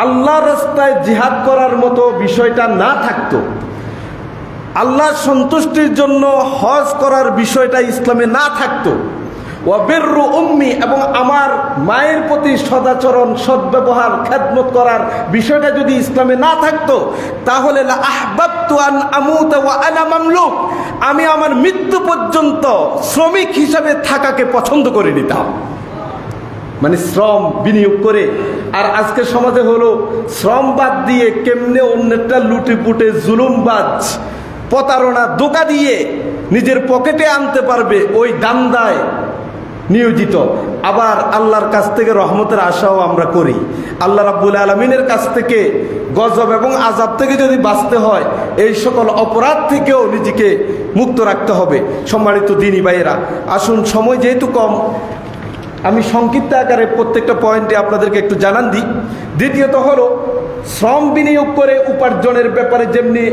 আল্লাহর রাস্তায় জিহাদ করার মতো বিষয়টা না থাকতো, আল্লাহর সন্তুষ্টির জন্য হজ করার বিষয়টা ইসলামে না থাকতো, ওয়া বিররু উম্মি, এবং আমার মায়ের প্রতি সদাচরণ সদ্ব্যবহার খেদমত করার বিষয়টা যদি ইসলামে না থাকতো, তাহলে লা আহবাবতু আন আমুতা ওয়া আনা মামলুক, আমি আমার মৃত্যু পর্যন্ত শ্রমিক হিসাবে থাকাকে পছন্দ করে নিতাম। মানে শ্রম বিনিয়োগ করে। আর আজকে সমাজে হলো শ্রম বাদ দিয়ে কেমনে অন্যটা লুটে পুটে জুলুমবাজ প্রতারণা ধোঁকা দিয়ে নিজের পকেটে আনতে পারবে, ওই দান্দায় নিয়োজিত। আবার আল্লাহর কাছ থেকে রহমতের আশাও আমরা করি। আল্লাহ রাব্বুল আলামিনের কাছ থেকে গজব এবং আযাব থেকে যদি বাঁচতে হয়, এই সকল অপরাধ থেকেও নিজেকে মুক্ত রাখতে হবে। সম্মানিত দিনী ভাইয়েরা, আসুন, সময় যেহেতু কম, আমি সংক্ষিপ্ত আকারে প্রত্যেকটা পয়েন্টে আপনাদেরকে একটু জানান দিই। দ্বিতীয়ত হলো, শ্রম বিনিয়োগ করে উপার্জনের ব্যাপারে যেমনি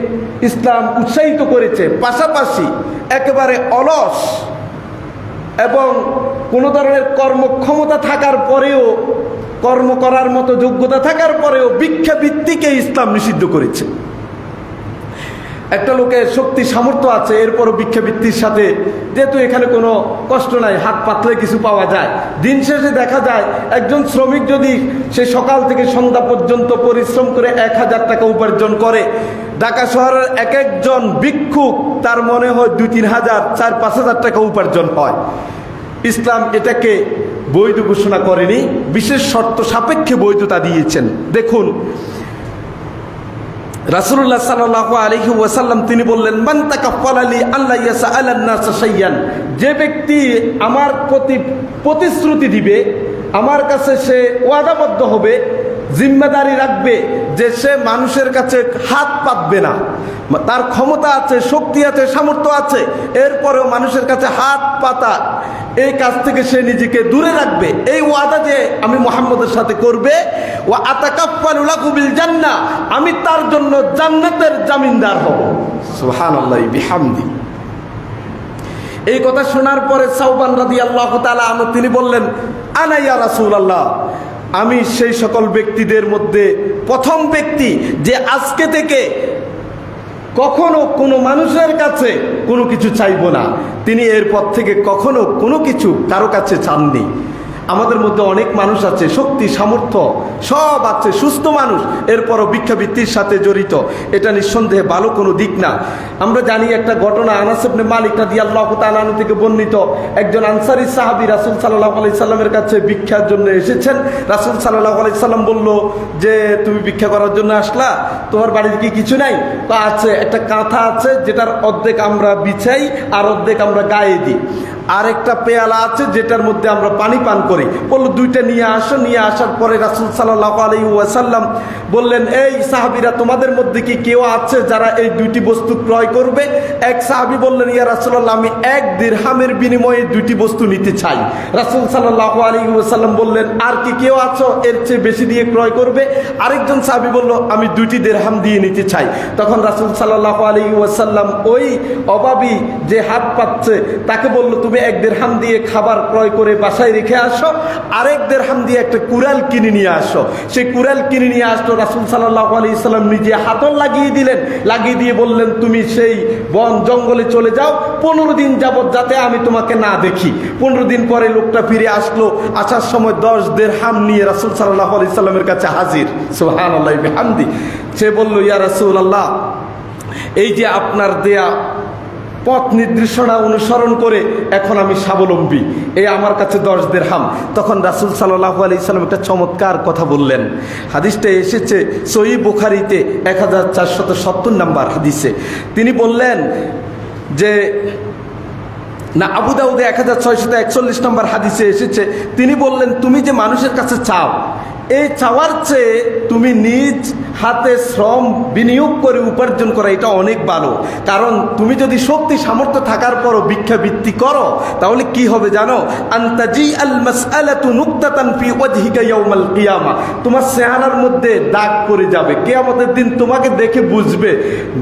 ইসলাম উৎসাহিত করেছে, পাশাপাশি একেবারে অলস এবং কোনো ধরনের কর্মক্ষমতা থাকার পরেও, কর্ম করার মতো যোগ্যতা থাকার পরেও ভিক্ষাবৃত্তিকে ইসলাম নিষিদ্ধ করেছে। একটা লোকের শক্তি সামর্থ্য আছে, এরপরও ভিক্ষাবৃত্তির সাথে, যেহেতু এখানে কোনো কষ্ট নাই, হাত পাতলে কিছু পাওয়া যায়। দিন শেষে দেখা যায় একজন শ্রমিক যদি সে সকাল থেকে সন্ধ্যা পর্যন্ত পরিশ্রম করে 1000 টাকা উপার্জন করে, ঢাকা শহরের এক একজন ভিক্ষুক তার মনে হয় 2-3 হাজার 4-5 হাজার টাকা উপার্জন হয়। ইসলাম এটাকে বৈধ ঘোষণা করেনি, বিশেষ শর্ত সাপেক্ষে বৈধতা দিয়েছেন। দেখুন, রাসূলুল্লাহ সাল্লাল্লাহু আলাইহি ওয়াসাল্লাম তিনি বললেন, মান তাকাফফালা লি আল্লা ইয়াসআলান নাস শাইয়ান, যে ব্যক্তি আমার প্রতি প্রতিশ্রুতি দিবে, আমার কাছে সে ওয়াদাবদ্ধ হবে, জিম্মাদারি রাখবে যে সে মানুষের কাছে হাত পাতবে না, তার ক্ষমতা আছে, শক্তি আছে, সামর্থ্য আছে, এরপরেও মানুষের কাছে হাত পাতা, এই কাজ থেকে সে নিজেকে দূরে রাখবে, এই ওয়াদা যে আমি মুহাম্মদের সাথে করবে, ওয়া আতাকাফফালু লাহু বিল জান্নাহ, আমি তার জন্য জান্নাতের জামিনদার হব। সুবহানাল্লাহি বিহামদি। এই কথা শোনার পরে সাওবান রাদিয়াল্লাহু তাআলা আনহু তিনি বললেন, আনা ইয়া রাসূলুল্লাহ, আমি সেই সকল ব্যক্তিদের মধ্যে প্রথম ব্যক্তি যে আজকে থেকে কখনো কোনো মানুষের কাছে কোনো কিছু চাইবো না। তিনি এরপর থেকে কখনো কোনো কিছু কারো কাছে চাননি। আমাদের মধ্যে অনেক মানুষ আছে, শক্তি সামর্থ্য সব আছে, সুস্থ মানুষ, এরপরও ভিক্ষাবৃত্তির সাথে জড়িত। এটা নিঃসন্দেহে ভালো কোনো দিক না। আমরা জানি একটা ঘটনা, আনাস ইবনে মালিক রাদিয়াল্লাহু তাআলা আনহু থেকে বর্ণিত, একজন আনসারী সাহাবী রাসূল সাল্লাল্লাহু আলাইহি সাল্লামের কাছে ভিক্ষার জন্য এসেছেন। রাসূল সাল্লাল্লাহু আলাইহি সাল্লাম বলল যে, তুমি ভিক্ষা করার জন্য আসলা, তোমার বাড়িতে কি কিছু নাই? তো আছে, একটা কাঁথা আছে যেটার অর্ধেক আমরা বিছাই আর অর্ধেক আমরা গায়ে দিই, আর একটা পেয়ালা আছে যেটার মধ্যে আমরা পানি পান করি। বললো, দুইটা নিয়ে আসো। নিয়ে আসার পরে রাসূল সাল্লাল্লাহু আলাইহি ওয়াসাল্লাম বললেন, এই সাহাবীরা, তোমাদের মধ্যে কি কেউ আছে যারা এই দুইটি বস্তু ক্রয় করবে? এক সাহাবী বললেন, ইয়া রাসূলুল্লাহ, আমি 1 দিরহামের বিনিময়ে দুইটি বস্তু নিতে চাই। রাসূল সাল্লাল্লাহু আলাইহি ওয়াসাল্লাম বললেন, আর কি কেউ আছো এর চেয়ে বেশি দিয়ে ক্রয় করবে? আরেকজন সাহাবী বলল, আমি 2টি দিরহাম দিয়ে নিতে চাই। তখন রাসূল সাল্লাল্লাহু আলাইহি ওয়াসাল্লাম ওই অভাবী যে হাত পাচ্ছে তাকে বলল, তুমি 1 দিরহাম দিয়ে খাবার ক্রয় করে বাসায় রেখে আসো, আর 1 দিরহাম দিয়ে একটা কুড়াল কিনে নিয়ে আসো। সেই কুড়াল কিনে নিয়ে আসলো। রাসূল সাল্লাল্লাহু আলাইহি সাল্লাম নিজে হাতল লাগিয়ে দিলেন, লাগিয়ে দিয়ে বললেন, তুমি সেই বন জঙ্গলে চলে যাও 15 দিন যাবত, যাতে আমি তোমাকে না দেখি। 15 দিন পরে লোকটা ফিরে আসলো। আসার সময় 10 দিরহাম নিয়ে রাসূল সাল্লাল্লাহু আলাইহি সাল্লামের কাছে হাজির। সুবহানাল্লাহি বিহামদি। সে বলল, ইয়া রাসূলুল্লাহ, এই যে আপনার দেয়া পথ নির্দেশনা অনুসরণ করে এখন আমি স্বাবলম্বী, এই আমার কাছে 10 দিরহাম। তখন রাসূল সাল্লাল্লাহু আলাইহি সাল্লাম একটা চমৎকার কথা বললেন। হাদিসটা এসেছে সহিহ বুখারীতে 1470 নম্বর হাদিসে। তিনি বললেন যে, না, আবু দাউদে 1641 নম্বর হাদিসে এসেছে। তিনি বললেন, তুমি যে মানুষের কাছে চাও, এই চাওয়ার চেয়ে তুমি নিজ হাতে শ্রম বিনিয়োগ করে উপার্জন করা এটা অনেক ভালো। কারণ তুমি যদি শক্তি সামর্থ্য থাকার পরও ভিক্ষাবৃত্তি করো তাহলে কি হবে জানো? আনতাজি আল মাসআলাতু নুকতাতান ফি ওয়াজহিকা ইয়াউমাল কিয়ামা, তোমার চেহারার মধ্যে দাগ পড়ে যাবে। কিয়ামতের দিন তোমাকে দেখে বুঝবে,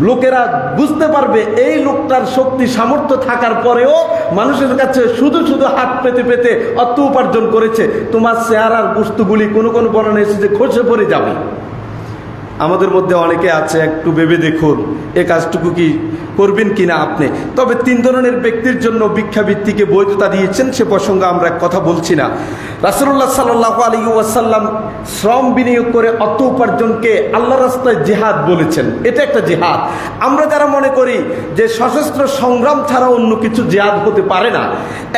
লোকেরা বুঝতে পারবে এই লোকটার শক্তি সামর্থ্য থাকার পরেও মানুষের কাছে শুধু শুধু হাত পেতে পেতে অর্থ উপার্জন করেছে। তোমার চেহারার বস্তুগুলি কোনো কোনো বর্ণনা এসেছে খসে পড়ে যাবে। আমাদের মধ্যে অনেকে আছে, একটু ভেবে দেখুন এ কাজটুকু কি করবেন কিনা আপনি। তবে 3 ধরনের ব্যক্তির জন্য ভিক্ষাবৃত্তিকে বৈধতা দিয়েছেন, সে প্রসঙ্গে আমরা কথা বলছি না। রাসূলুল্লাহ সাল্লাল্লাহু আলাইহি ওয়াসাল্লাম শ্রম বিনিয়োগ করে অর্থ উপার্জনকে আল্লাহর রাস্তায় জিহাদ বলেছেন। এটা একটা জিহাদ। আমরা যারা মনে করি যে সশস্ত্র সংগ্রাম ছাড়া অন্য কিছু জিহাদ হতে পারে না,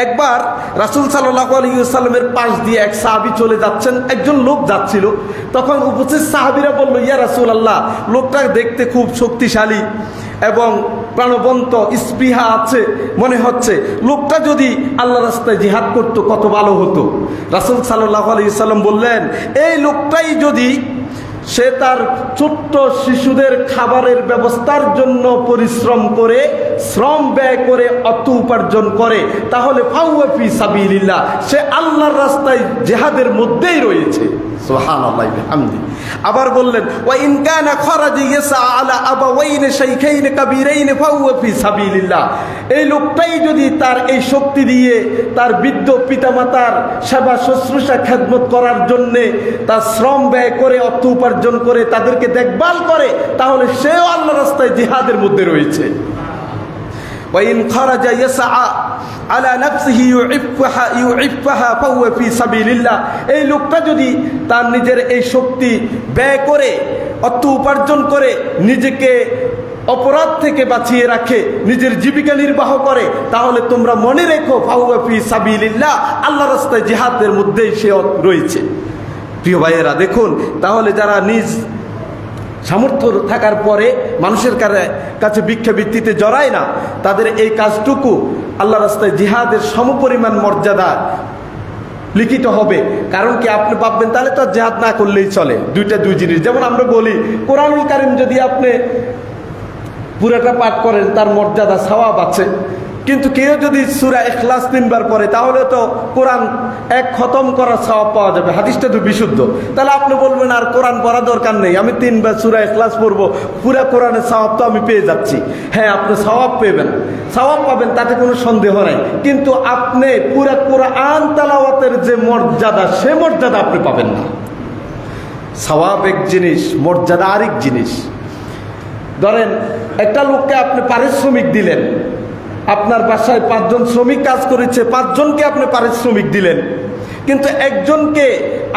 একবার রাসূল সাল্লাল্লাহু আলাইহি ওয়াসাল্লামের পাশ দিয়ে এক সাহাবী চলে যাচ্ছেন, একজন লোক যাচ্ছিল। তখন উপস্থিত সাহাবীরা বলল, ইয়া রাসূলুল্লাহ, লোকটা দেখতে খুব শক্তিশালী এবং প্রাণবন্ত, স্পৃহা আছে, মনে হচ্ছে লোকটা যদি আল্লাহ রাস্তায় জিহাদ করতো কত ভালো হতো। রাসূল সাল্লাল্লাহু আলাইহি ওয়াসাল্লাম বললেন, এই লোকটাই যদি সে তার ছোট্ট শিশুদের খাবারের ব্যবস্থার জন্য পরিশ্রম করে, শ্রম ব্যয় করে অর্থ উপার্জন করে, তাহলে ফাহুয়া ফি সাবিলিল্লাহ, সে আল্লাহর রাস্তায় জিহাদের মধ্যেই রয়েছে। সুবহানাল্লাহি ওয়া বিহামদি। আবার বললেন, ওয়া ইন কানা খারাজা ইয়াসা আলা আবাওয়াইন শাইখাইন কাবীরাইন ফাহুয়া ফি সাবিলিল্লাহ, এই লোকটাই যদি তার এই শক্তি দিয়ে তার বৃদ্ধ পিতামাতার সেবা শুশ্রূষা খেদমত করার জন্য তার শ্রম ব্যয় করে অর্থ উপার্জন করে তাদেরকে দেখভাল করে, তাহলে সেও আল্লাহর রাস্তায় জিহাদের মধ্যে রয়েছে। ওয়াইন খারাজা ইয়াসা আলা নাফসিহি ইউইফাহা ফাহুয়া ফি সাবিলিল্লাহ, এই লোকটা যদি তার নিজের এই শক্তি ব্যয় করে অর্থ উপার্জন করে নিজেকে অপরাধ থেকে বাঁচিয়ে রাখে, নিজের জীবিকা নির্বাহ করে, তাহলে তোমরা মনে রেখো ফাহুয়া ফি সাবিলিল্লাহ, আল্লাহর রাস্তায় জিহাদের মধ্যেই সে রয়েছে। প্রিয় ভাইয়েরা দেখুন, তাহলে যারা নিজ সামর্থ্য থাকার পরে মানুষের কাছে ভিক্ষাবৃত্তিতে জড়ায় না, তাদের এই কাজটুকু আল্লাহ রাস্তায় জিহাদের সমপরিমাণ মর্যাদা লিখিত হবে। কারণ কি, আপনি ভাববেন তাহলে তো জিহাদ না করলেই চলে। দুই জিনিস, যেমন আমরা বলি কোরআনুল কারীম যদি আপনি পুরাটা পাঠ করেন তার মর্যাদা সওয়াব আছে, কিন্তু কেউ যদি সূরা ইখলাস 3 বার পড়ে তাহলে তো কোরআন এক খতম করার সওয়াব পাওয়া যাবে। হাদিসটা তো বিশুদ্ধ। তাহলে আপনি বলবেন আর কোরআন পড়া দরকার নেই, আমি 3 বার সূরা ইখলাস পড়বো, পুরা কোরআনের সওয়াব তো আমি পেয়ে যাচ্ছি। হ্যাঁ, আপনি সওয়াব পাবেন, তাতে কোনো সন্দেহ নাই, কিন্তু আপনি পুরা কোরআন তেলাওয়াতের যে মর্যাদা, সে মর্যাদা আপনি পাবেন না। সওয়াব এক জিনিস, মর্যাদা আরেক জিনিস। ধরেন একটা লোককে আপনি পারিশ্রমিক দিলেন, আপনার বাসায় 5 জন শ্রমিক কাজ করেছে, 5 জনকে আপনি পারিশ্রমিক দিলেন, কিন্তু একজনকে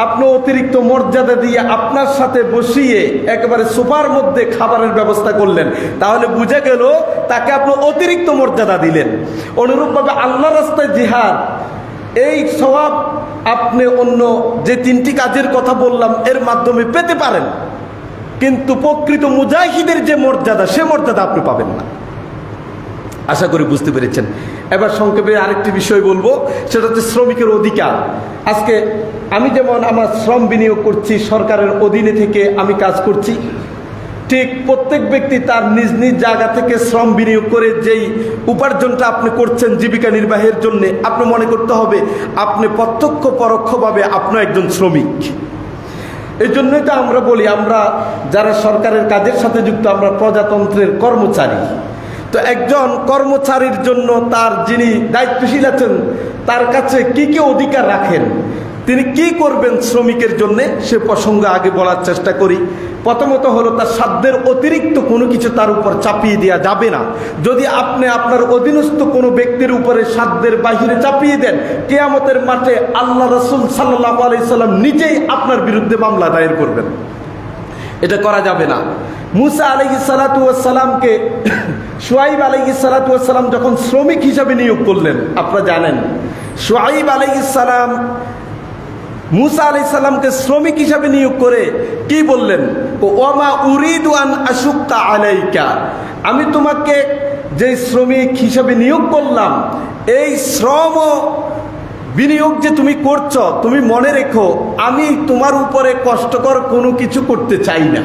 আপনি অতিরিক্ত মর্যাদা দিয়ে আপনার সাথে বসিয়ে একেবারে সোফার মধ্যে খাবারের ব্যবস্থা করলেন, তাহলে বুঝে গেল তাকে আপনি অতিরিক্ত মর্যাদা দিলেন। অনুরূপভাবে আল্লাহ রাস্তায় জিহাদ, এই সওয়াব আপনি অন্য যে 3টি কাজের কথা বললাম এর মাধ্যমে পেতে পারেন, কিন্তু প্রকৃত মুজাহিদের যে মর্যাদা, সে মর্যাদা আপনি পাবেন না। আশা করি বুঝতে পেরেছেন। এবার সংক্ষেপে আরেকটি বিষয় বলবো, সেটা হচ্ছে শ্রমিকের অধিকার। আজকে আমি যেমন আমার শ্রম বিনিয়োগ করছি, সরকারের অধীনে থেকে আমি কাজ করছি, ঠিক প্রত্যেক ব্যক্তি তার নিজ নিজ জায়গা থেকে শ্রম বিনিয়োগ করে যেই উপার্জনটা আপনি করছেন জীবিকা নির্বাহের জন্য, আপনি মনে করতে হবে আপনি প্রত্যক্ষ পরোক্ষভাবে আপনি একজন শ্রমিক। এই জন্যই তো আমরা বলি, আমরা যারা সরকারের কাজের সাথে যুক্ত, আমরা প্রজাতন্ত্রের কর্মচারী। তো একজন কর্মচারীর জন্য তার যিনি দায়িত্বশীল আছেন তার কাছে কি কি অধিকার রাখেন, তিনি কি করবেন শ্রমিকের জন্য, সে প্রসঙ্গে আগে বলার চেষ্টা করি। প্রথমত হলো তার সাধ্যের অতিরিক্ত কোনো কিছু তার উপর চাপিয়ে দেওয়া যাবে না। যদি আপনি আপনার অধীনস্থ কোনো ব্যক্তির উপরে সাধ্যের বাহিরে চাপিয়ে দেন, কিয়ামতের মাঠে আল্লাহ রাসূল সাল্লাল্লাহু আলাইহি সাল্লাম নিজেই আপনার বিরুদ্ধে মামলা দায়ের করবেন। এটা করা যাবে না। মুসা আলাইহিস সালাতু ওয়াস সালামকে শুআইব আলাইহিস সালাতু ওয়াস সালাম যখন শ্রমিক হিসাবে নিয়োগ করলেন, আপনারা জানেন শুআইব আলাইহিস সালাম মুসা আলাইহিস সালামকে শ্রমিক হিসাবে নিয়োগ করে কি বললেন, ওয়ামা উরিদু আন আশুক্কা আলাইকা, আমি তোমাকে যে শ্রমিক হিসাবে নিয়োগ করলাম, এই শ্রম বিনিয়োগ যে তুমি করছো, তুমি মনে রেখো আমি তোমার উপরে কষ্টকর কোনো কিছু করতে চাই না।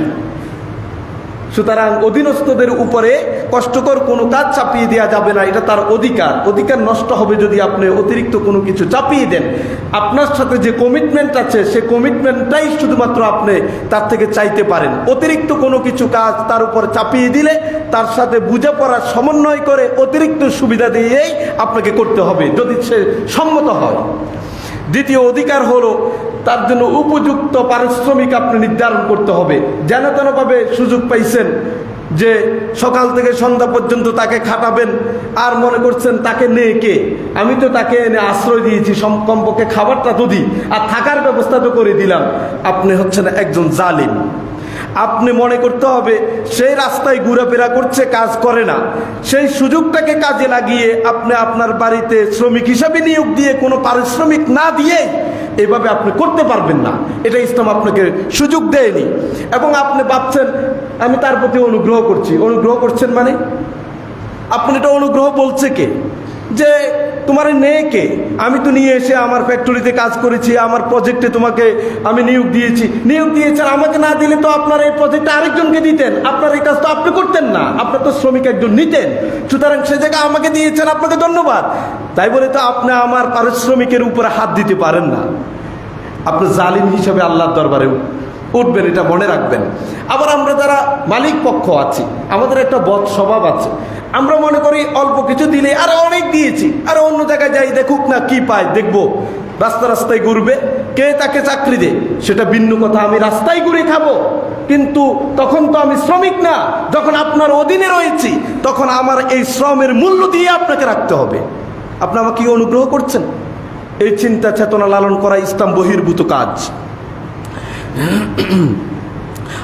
সুতরাং অধীনস্থদের উপরে কষ্টকর কোনো কাজ চাপিয়ে দেওয়া যাবে না, এটা তার অধিকার। অধিকার নষ্ট হবে যদি আপনি অতিরিক্ত কোনো কিছু চাপিয়ে দেন। আপনার সাথে যে কমিটমেন্ট আছে সে কমিটমেন্টটাই শুধুমাত্র আপনি তার থেকে চাইতে পারেন। অতিরিক্ত কোনো কিছু কাজ তার উপর চাপিয়ে দিলে তার সাথে বোঝাপড়ার সমন্বয় করে অতিরিক্ত সুবিধা দিয়েই আপনাকে করতে হবে যদি সে সম্মত হয়। দ্বিতীয় অধিকার হলো তার জন্য উপযুক্ত পারিশ্রমিক আপনি নির্ধারণ করতে হবে। যেন তেনভাবে সুযোগ পাইছেন যে সকাল থেকে সন্ধ্যা পর্যন্ত তাকে খাটাবেন, আর মনে করছেন তাকে নিয়ে কে, আমি তো তাকে এনে আশ্রয় দিয়েছি, কমপক্ষে খাবারটা তো দিই আর থাকার ব্যবস্থা তো করে দিলাম, আপনি হচ্ছেন একজন জালিম। আপনি মনে করতে হবে সেই রাস্তায় ঘোরাফেরা করছে, কাজ করে না, সেই সুযোগটাকে কাজে লাগিয়ে আপনি আপনার বাড়িতে শ্রমিক হিসাবে নিয়োগ দিয়ে কোনো পারিশ্রমিক না দিয়ে এভাবে আপনি করতে পারবেন না। এটা ইসলাম আপনাকে সুযোগ দেয়নি। এবং আপনি ভাবছেন আমি তার প্রতি অনুগ্রহ করছি। অনুগ্রহ করছেন মানে আপনি এটা অনুগ্রহ বলছে কে? যে তোমার নেই কে? আমি তো নিয়ে এসে আমার ফ্যাক্টরিতে কাজ করেছি, আমার প্রজেক্টে তোমাকে আমি নিয়োগ দিয়েছেন। আমাকে না দিলে তো আপনার এই প্রজেক্টটা আরেকজনকে দিতেন, আপনার এই কাজ তো আপনি করতেন না, আপনার তো শ্রমিক একজন নিতেন। সুতরাং সে জায়গায় আমাকে দিয়েছেন, আপনাকে ধন্যবাদ। তাই বলে তো আপনি আমার পারিশ্রমিকের উপরে হাত দিতে পারেন না। আপনি জালিম হিসাবে আল্লাহর দরবারে উঠবেন, এটা মনে রাখবেন। আবার আমরা যারা মালিক পক্ষ আছি, আমাদের একটা বদ স্বভাব আছে। আমরা মনে করি অল্প কিছু দিলে আরে অনেক দিয়েছি, আরে অন্য জায়গায় যাই দেখুক না কি পায়, দেখবো। রাস্তায় ঘুরবে, কে তাকে চাকরি দে সেটা ভিন্ন কথা, আমি রাস্তায় ঘুরে খাবো, কিন্তু তখন তো আমি শ্রমিক না। যখন আপনার অধীনে রয়েছি তখন আমার এই শ্রমের মূল্য দিয়ে আপনাকে রাখতে হবে। আপনি আমাকে কি অনুগ্রহ করছেন? এই চিন্তা চেতনা লালন করা ইসলাম বহির্ভূত কাজ।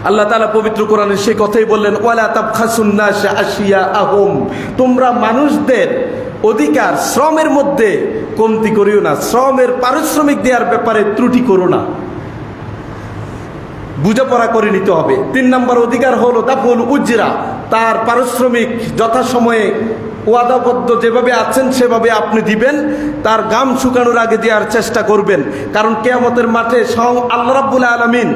আল্লাহ তাআলা পবিত্র কোরআনে সেই কথাই বললেন, ওয়ালা তাবখাসুন নাস আশিয়াআহুম, তোমরা মানুষদের অধিকার শ্রমের মধ্যে কমতি করিও না, শ্রমের পারিশ্রমিক দেওয়ার ব্যাপারে ত্রুটি করো না, বুঝাপড়া করে নিতে হবে। 3 নম্বর অধিকার হলো দাফুল উজরা, তার পারিশ্রমিক যথাসময়ে ওয়াদাবদ্ধ যেভাবে আছেন সেভাবে আপনি দিবেন, তার গাম শুকানোর আগে দেওয়ার চেষ্টা করবেন। কারণ কিয়ামতের মাঠে স্বয়ং আল্লাহ রাব্বুল আলামিন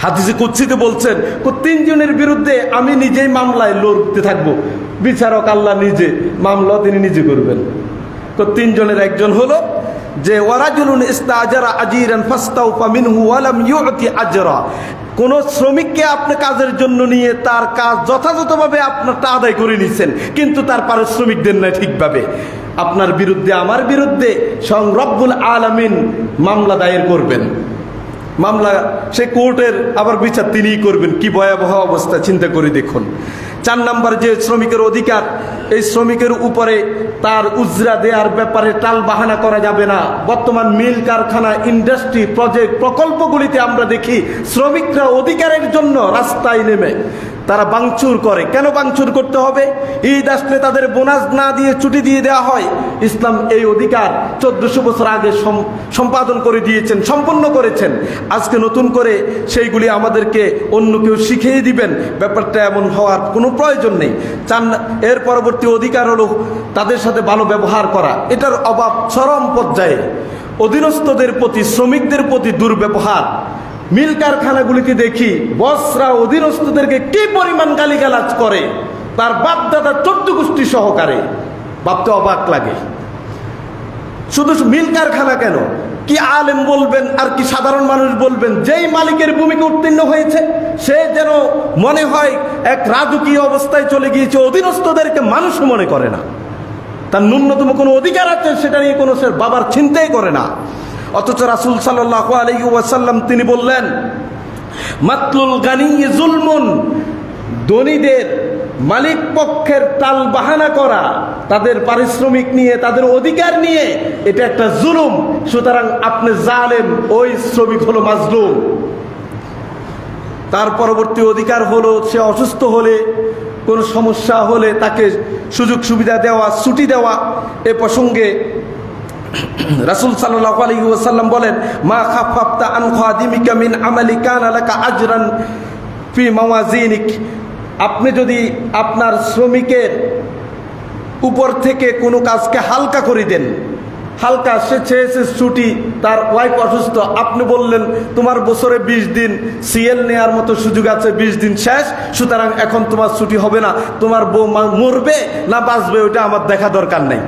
হাদিসে কুদসিতে বলছেন, 3 জনের বিরুদ্ধে আমি নিজেই মামলায় লড়তে থাকবো, বিচারক আল্লাহ নিজে, মামলা তিনি নিজে করবেন। তো 3 জনের একজন হলো যে ওয়ারাজুলুন ইস্তাজারা আজিরান ফাস্তাওফা মিনহু ওয়া লাম ইউতি আজরা, কোন শ্রমিককে আপনি কাজের জন্য নিয়ে তার কাজ যথাযথভাবে আপনারটা আদায় করে নিছেন, কিন্তু তার পারিশ্রমিক দেন না ঠিকভাবে, আপনার বিরুদ্ধে আমার বিরুদ্ধে স্বয়ং রব্বুল আলামিন মামলা দায়ের করবেন। মামলা সে কোর্টের আবার বিচার তিনিই করবেন। কি ভয়াবহ অবস্থা চিন্তা করে দেখুন। 4 নম্বর যে শ্রমিকের অধিকার, এই শ্রমিকের উপরে তার উজরা দেওয়ার ব্যাপারে টাল বাহানা করা যাবে না। বর্তমান মিল কারখানা, ইন্ডাস্ট্রি, প্রজেক্ট, প্রকল্পগুলিতে আমরা দেখি শ্রমিকরা অধিকারের জন্য রাস্তায় নেমে তারা ভাঙচুর করে। কেন ভাঙচুর করতে হবে? ঈদ আসলে তাদের বোনাস না দিয়ে ছুটি দিয়ে দেওয়া হয়। ইসলাম এই অধিকার 1400 বছর আগে সম্পাদন করে দিয়েছেন, সম্পন্ন করেছেন। আজকে নতুন করে সেইগুলি আমাদেরকে অন্য কেউ শিখিয়ে দিবেন, ব্যাপারটা এমন হওয়ার কোনো প্রয়োজন নেই। এর পরবর্তী অধিকার হলো তাদের সাথে ভালো ব্যবহার করা। এটার অভাব চরম পর্যায়ে। অধীনস্থদের প্রতি, শ্রমিকদের প্রতি দুর্ব্যবহার। মিল কারখানাগুলিতে দেখি বসরা অধীনস্থদেরকে কি পরিমাণ গালিগালাজ করে, তার বাপ দাদা 14 গোষ্ঠী সহকারে। ভাবতে অবাক লাগে। শুধু মিল কারখানা কেন, কি আলেম বলবেন আর কি সাধারণ মানুষ বলবেন, যেই মালিকের ভূমিকা উত্তীর্ণ হয়েছে সে যেন মনে হয় এক রাজকীয় অবস্থায় চলে গিয়েছে, অধীনস্থদেরকে মানুষ মনে করে না। তার ন্যূনতম কোনো অধিকার আছে সেটা নিয়ে কোনো সে বাবার চিন্তাই করে না। অথচ রাসূল সাল্লাল্লাহু আলাইহি ওয়াসাল্লাম তিনি বললেন, মাতলুল গানি জুলমুন, ধনীদের মালিক পক্ষের টাল বাহানা করা, তাদের পারিশ্রমিক নিয়ে, তাদের অধিকার নিয়ে, এটা একটা জুলুম। সুতরাং আপনি জালেম, ওই শ্রমিক হলো মাজলুম। তার পরবর্তী অধিকার হলো সে অসুস্থ হলে, কোনো সমস্যা হলে তাকে সুযোগ সুবিধা দেওয়া, ছুটি দেওয়া। এ প্রসঙ্গে রাসূল সাল্লাল্লাহু আলাইহি ওয়াসাল্লাম বলেন, মা খাফাফতা আন খাদিমিকা মিন আমালি কানা লাকা আজরান ফি মাওয়াজিনিক, আপনি যদি আপনার শ্রমিকের উপর থেকে কোনো কাজকে হালকা করে দেন, হালকা, সে চেয়েছে ছুটি, তার ওয়াইফ অসুস্থ, আপনি বললেন তোমার বছরে 20 দিন সিএল নেওয়ার মতো সুযোগ আছে, 20 দিন শেষ, সুতরাং এখন তোমার ছুটি হবে না, তোমার বউ মরবে না বাঁচবে ওইটা আমার দেখা দরকার নেই।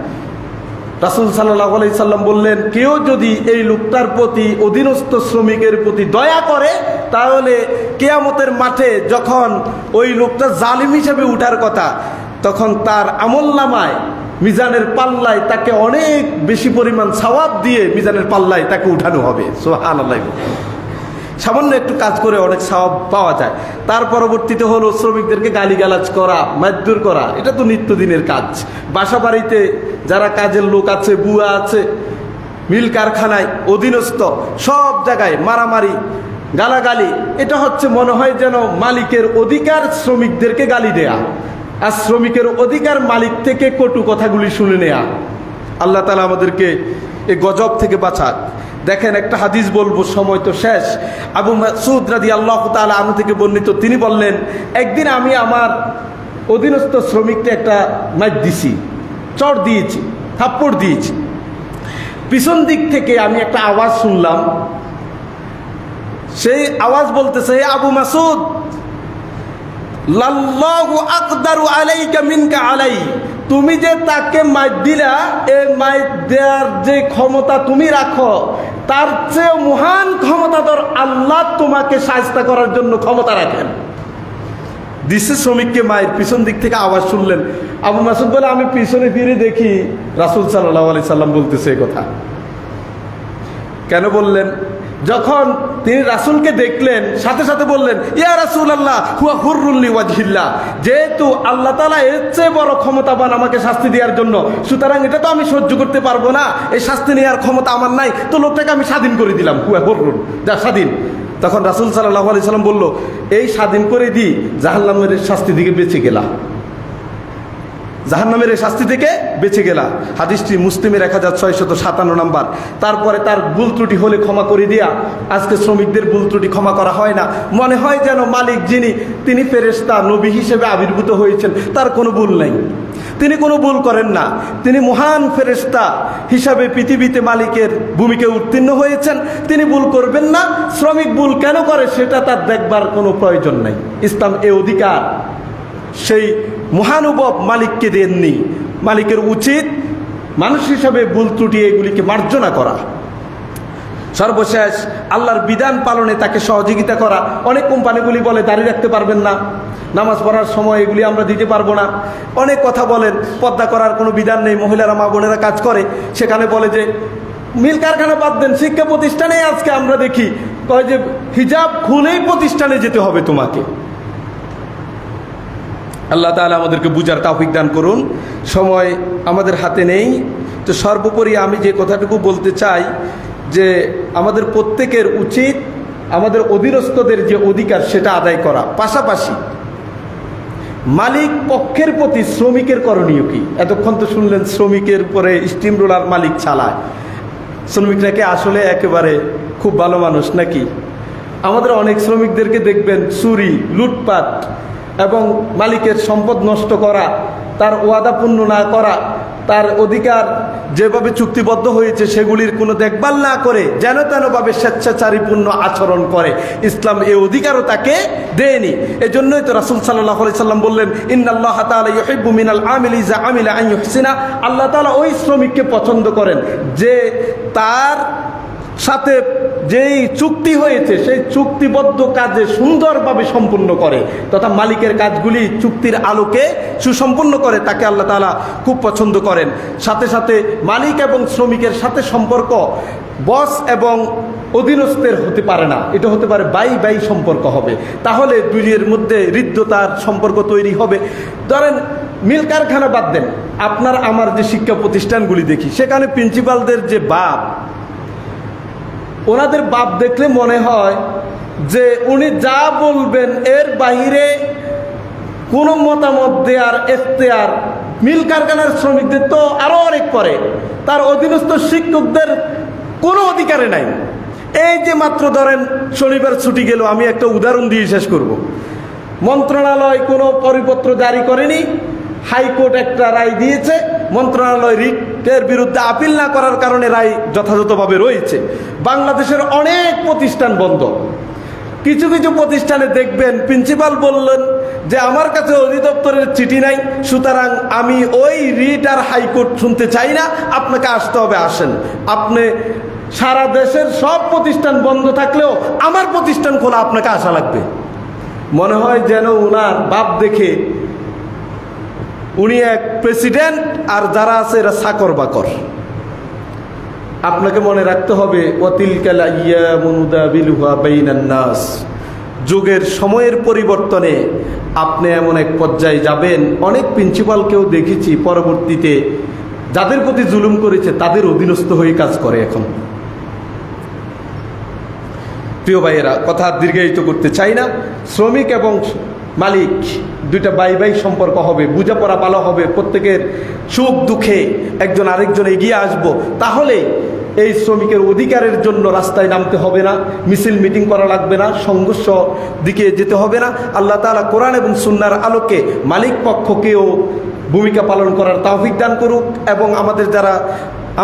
রাসূল সাল্লাল্লাহু আলাইহি সাল্লাম বললেন, কেউ যদি এই লোকটার প্রতি, অধীনস্থ শ্রমিকের প্রতি দয়া করে, তাহলে কিয়ামতের মাঠে যখন ওই লোকটা জালিম হিসেবে উঠার কথা, তখন তার আমলনামায় মিজানের পাল্লায় তাকে অনেক বেশি পরিমাণ সওয়াব দিয়ে মিজানের পাল্লায় তাকে উঠানো হবে। সুবহানাল্লাহ। সামান্য একটু কাজ করে অনেক সওয়াব পাওয়া যায়। তার পরবর্তীতে হলো শ্রমিকদেরকে গালিগালাজ করা, মারধর করা, এটা তো নিত্যদিনের কাজ। বাসা বাড়িতে যারা কাজের লোক আছে, বুয়া আছে, মিল কারখানায় অধীনস্থ, সব জায়গায় মারামারি, গালাগালি, এটা হচ্ছে মনে হয় যেন মালিকের অধিকার শ্রমিকদেরকে গালি দেয়া, আর শ্রমিকের অধিকার মালিক থেকে কটু কথাগুলি শুনে নেয়া। আল্লাহ তাআলা আমাদেরকে এই গজব থেকে বাঁচাক। দেখেন, একটা হাদিস বলবো, সময় তো শেষ। আবু মাসউদ রাদিয়াল্লাহু তাআলা আনহু থেকে বর্ণিত, তিনি বললেন, একদিন আমি আমার অধীনস্থ শ্রমিককে একটা মাইর দিছি, চড় দিয়েছি, থাপ্পড় দিয়েছি। পিছন দিক থেকে আমি একটা আওয়াজ শুনলাম, সেই আওয়াজ বলতেছে, আবু মাসউদ, লাল্লাহু আকদারু আলাইকা মিনকা আলাই, তুমি যে তাকে মাইর দিলা, এই মাইর দেওয়ার যে ক্ষমতা তুমি রাখো, তার চেয়ে মহান ক্ষমতাধর আল্লাহ তোমাকে শায়েস্তা করার জন্য ক্ষমতা রাখেন। দিছে শ্রমিককে মায়ের, পিছন দিক থেকে আওয়াজ শুনলেন। আবু মাসউদ বলে, আমি পিছনে ফিরে দেখি রাসূল সাল্লাল্লাহু আলাইহি সাল্লাম বলতেছে এই কথা। কেন বললেন? যখন তিনি রাসূলকে দেখলেন, সাথে সাথে বললেন, ইয়া রাসূলুল্লাহ হুয়া হুররুল লিওয়াজহিল্লাহ, যেহেতু আল্লাহ তাআলা এর চেয়ে বড় ক্ষমতাবান আমাকে শাস্তি দেওয়ার জন্য, সুতরাং এটা তো আমি সহ্য করতে পারবো না, এই শাস্তি নেওয়ার ক্ষমতা আমার নাই, তো লোকটাকে আমি স্বাধীন করে দিলাম, হুয়া হুররুল, যা স্বাধীন। তখন রাসূল সাল্লাল্লাহু আলাইহি সাল্লাম বলল, এই স্বাধীন করে দিই জাহান্নামের শাস্তি থেকে বেঁচে গেলা, জাহান্নামের শাস্তি থেকে বেঁচে গেলা। হাদিসটি মুসলিমের 1657 নাম্বার। তারপরে তার ভুল ত্রুটি হলে ক্ষমা করে দিয়া, আজকে শ্রমিকদের ভুল ত্রুটি ক্ষমা করা হয় না। মনে হয় যেন মালিক যিনি, তিনি ফেরেশতা নবী হিসেবে আবির্ভূত হয়েছেন, তার কোনো ভুল নেই, তিনি কোনো ভুল করেন না, তিনি মহান ফেরেশতা হিসাবে পৃথিবীতে মালিকের ভূমিকায় উত্তীর্ণ হয়েছেন, তিনি ভুল করবেন না। শ্রমিক ভুল কেন করে সেটা তার দেখবার কোনো প্রয়োজন নাই। ইসলাম এ অধিকার সেই মহানুভব মালিককে দেননি। মালিকের উচিত মানুষ হিসাবে ভুল ত্রুটি এগুলিকে মার্জনা করা। সর্বশেষ আল্লাহর বিধান পালনে তাকে সহযোগিতা করা। অনেক কোম্পানিগুলি বলে দাঁড়িয়ে রাখতে পারবেন না, নামাজ পড়ার সময় এগুলি আমরা দিতে পারবো না, অনেক কথা বলেন, পর্দা করার কোনো বিধান নেই, মহিলারা মা বোনেরা কাজ করে, সেখানে বলে যে মিল কারখানা বাদ দেন, শিক্ষা প্রতিষ্ঠানে আজকে আমরা দেখি কয় যে হিজাব খুলেই প্রতিষ্ঠানে যেতে হবে তোমাকে। আল্লাহ তাআলা আমাদেরকে বুঝার তৌফিক দান করুন। সময় আমাদের হাতে নেই, তো সর্বোপরি আমি যে কথাটুকু বলতে চাই যে আমাদের প্রত্যেকের উচিত আমাদের অধীনস্থদের যে অধিকার সেটা আদায় করা, পাশাপাশি মালিক পক্ষের প্রতি শ্রমিকের করণীয় কি। এতক্ষণ তো শুনলেন শ্রমিকের পরে স্টিম রোলার মালিক চালায়, শ্রমিকরাকে আসলে একেবারে খুব ভালো মানুষ নাকি? আমাদের অনেক শ্রমিকদেরকে দেখবেন চুরি, লুটপাট এবং মালিকের সম্পদ নষ্ট করা, তার ওয়াদা পূর্ণ না করা, তার অধিকার যেভাবে চুক্তিবদ্ধ হয়েছে সেগুলির কোনো দেখভাল না করে যেন তেনভাবে স্বেচ্ছাচারীপূর্ণ আচরণ করে। ইসলাম এই অধিকারও তাকে দেয়নি। এজন্যই তো রাসূল সাল্লাল্লাহু আলাইহি সাল্লাম বললেন, ইন্নাল্লাহা তাআলা ইউহিব্বু মিনাল আমিলি ইযা আমিলা আন ইহসিনা, আল্লাহ তাআলা ওই শ্রমিককে পছন্দ করেন যে তার সাথে যেই চুক্তি হয়েছে সেই চুক্তিবদ্ধ কাজে সুন্দরভাবে সম্পূর্ণ করে, তথা মালিকের কাজগুলি চুক্তির আলোকে সুসম্পূর্ণ করে, তাকে আল্লাহ তাআলা খুব পছন্দ করেন। সাথে সাথে মালিক এবং শ্রমিকের সাথে সম্পর্ক বস এবং অধীনস্থের হতে পারে না, এটা হতে পারে বাই বাই সম্পর্ক হবে, তাহলে দুইয়ের মধ্যে হৃদ্যতার সম্পর্ক তৈরি হবে। ধরেন মিল কারখানা বাদ দেন, আপনার আমার যে শিক্ষা প্রতিষ্ঠানগুলি দেখি সেখানে প্রিন্সিপালদের যে বাপ, ওনাদের বাপ দেখলে মনে হয় যে উনি যা বলবেন এর বাহিরে কোনো মতামত দেওয়ার এখতিয়ার মিল কারখানার শ্রমিকদের তো আরো অনেক করে, তার অধীনস্থ শিক্ষকদের কোনো অধিকারে নাই। এই যে মাত্র ধরেন শনিবার ছুটি গেল, আমি একটা উদাহরণ দিয়ে শেষ করব। মন্ত্রণালয় কোনো পরিপত্র জারি করেনি, হাইকোর্ট একটা রায় দিয়েছে, মন্ত্রণালয় রিট এর বিরুদ্ধে আপিল না করার কারণে রায় যথাযথভাবে রয়েছে। বাংলাদেশের অনেক প্রতিষ্ঠান বন্ধ। কিছু কিছু প্রতিষ্ঠানে দেখবেন প্রিন্সিপাল বললেন যে আমার কাছে অধিদপ্তরের চিঠি নাই, সুতরাং আমি ওই রিট আর হাইকোর্ট শুনতে চাই না, আপনাকে আসতে হবে, আসেন। আপনি সারা দেশের সব প্রতিষ্ঠান বন্ধ থাকলেও আমার প্রতিষ্ঠান খোলা, আপনাকে আসা লাগবে। মনে হয় যেন উনার বাপ দেখে উনি এক প্রেসিডেন্ট আর যারা আছে এরা চাকর বাকর। আপনাকে মনে রাখতে হবে ওয়াতিলকাল আইয়ামু নুদাবিলুহা বাইনান নাস, যুগের সময়ের পরিবর্তনে আপনি এমন এক পর্যায়ে যাবেন, অনেক প্রিন্সিপালকেও দেখেছি পরবর্তীতে যাদের প্রতি জুলুম করেছে তাদের অধীনস্থ হয়ে কাজ করে এখন। প্রিয় ভাইয়েরা, কথা দীর্ঘায়িত করতে চাই না। শ্রমিক এবং মালিক দুইটা বাই বাই সম্পর্ক হবে, বোঝাপড়া ভালো হবে, প্রত্যেকের সুখ দুঃখে একজন আরেকজন এগিয়ে আসবো, তাহলে এই শ্রমিকের অধিকারের জন্য রাস্তায় নামতে হবে না, মিছিল মিটিং করা লাগবে না, সংঘর্ষ দিকে যেতে হবে না। আল্লাহ তাআলা কোরআন এবং সুন্নাহর আলোকে মালিক পক্ষকেও ভূমিকা পালন করার তৌফিক দান করুক, এবং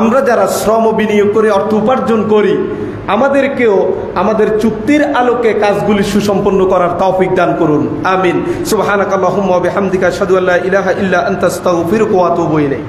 আমরা যারা শ্রম বিনিয়োগ করে অর্থ উপার্জন করি আমাদেরকেও আমাদের চুক্তির আলোকে কাজগুলি সুসম্পন্ন করার তৌফিক দান করুন। আমিন। সুবহানাকাল্লাহুম্মা ওয়া বিহামদিকা আশহাদু আল্লা ইলাহা ইল্লা আনতা আস্তাগফিরুকা ওয়া আতুবু ইলাইক।